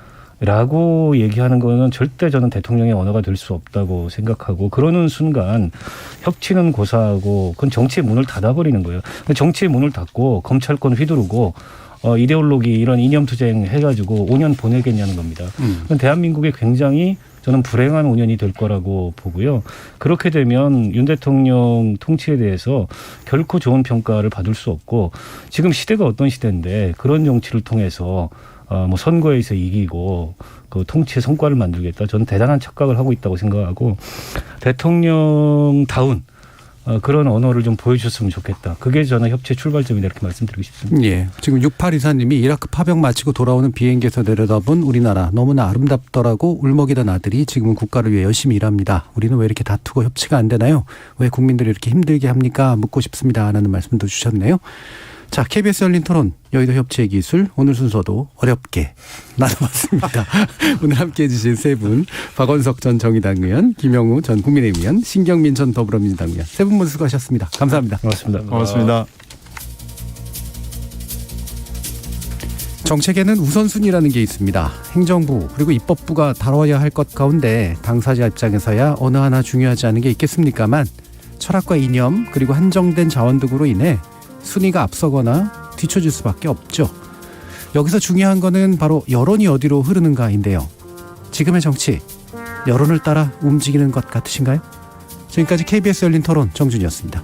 H: 라고 얘기하는 거는 절대 저는 대통령의 언어가 될 수 없다고 생각하고 그러는 순간 협치는 고사하고 그건 정치의 문을 닫아버리는 거예요. 정치의 문을 닫고 검찰권 휘두르고 이데올로기 이런 이념투쟁 해가지고 5년 보내겠냐는 겁니다. 대한민국에 굉장히 저는 불행한 5년이 될 거라고 보고요. 그렇게 되면 윤 대통령 통치에 대해서 결코 좋은 평가를 받을 수 없고 지금 시대가 어떤 시대인데 그런 정치를 통해서 뭐 선거에서 이기고 그 통치의 성과를 만들겠다. 저는 대단한 착각을 하고 있다고 생각하고 대통령다운 그런 언어를 좀 보여주셨으면 좋겠다. 그게 저는 협치의 출발점이다 이렇게 말씀드리고 싶습니다.
B: 예. 지금 6824님이 이라크 파병 마치고 돌아오는 비행기에서 내려다본 우리나라 너무나 아름답더라고 울먹이던 아들이 지금은 국가를 위해 열심히 일합니다. 우리는 왜 이렇게 다투고 협치가 안 되나요? 왜 국민들이 이렇게 힘들게 합니까? 묻고 싶습니다. 라는 말씀도 주셨네요. 자, KBS 열린 토론 여의도 협치의 기술 오늘 순서도 어렵게 나눠봤습니다. 오늘 함께해 주신 세 분 박원석 전 정의당 의원, 김영우 전 국민의힘 의원, 신경민 전 더불어민주당 의원 세 분 모두 수고하셨습니다. 감사합니다.
H: 고맙습니다.
G: 고맙습니다.
B: 정책에는 우선순위라는 게 있습니다. 행정부 그리고 입법부가 다뤄야 할 것 가운데 당사자 입장에서야 어느 하나 중요하지 않은 게 있겠습니까만 철학과 이념 그리고 한정된 자원 등으로 인해 순위가 앞서거나 뒤처질 수밖에 없죠. 여기서 중요한 거는 바로 여론이 어디로 흐르는가인데요. 지금의 정치, 여론을 따라 움직이는 것 같으신가요? 지금까지 KBS 열린 토론 정준이었습니다.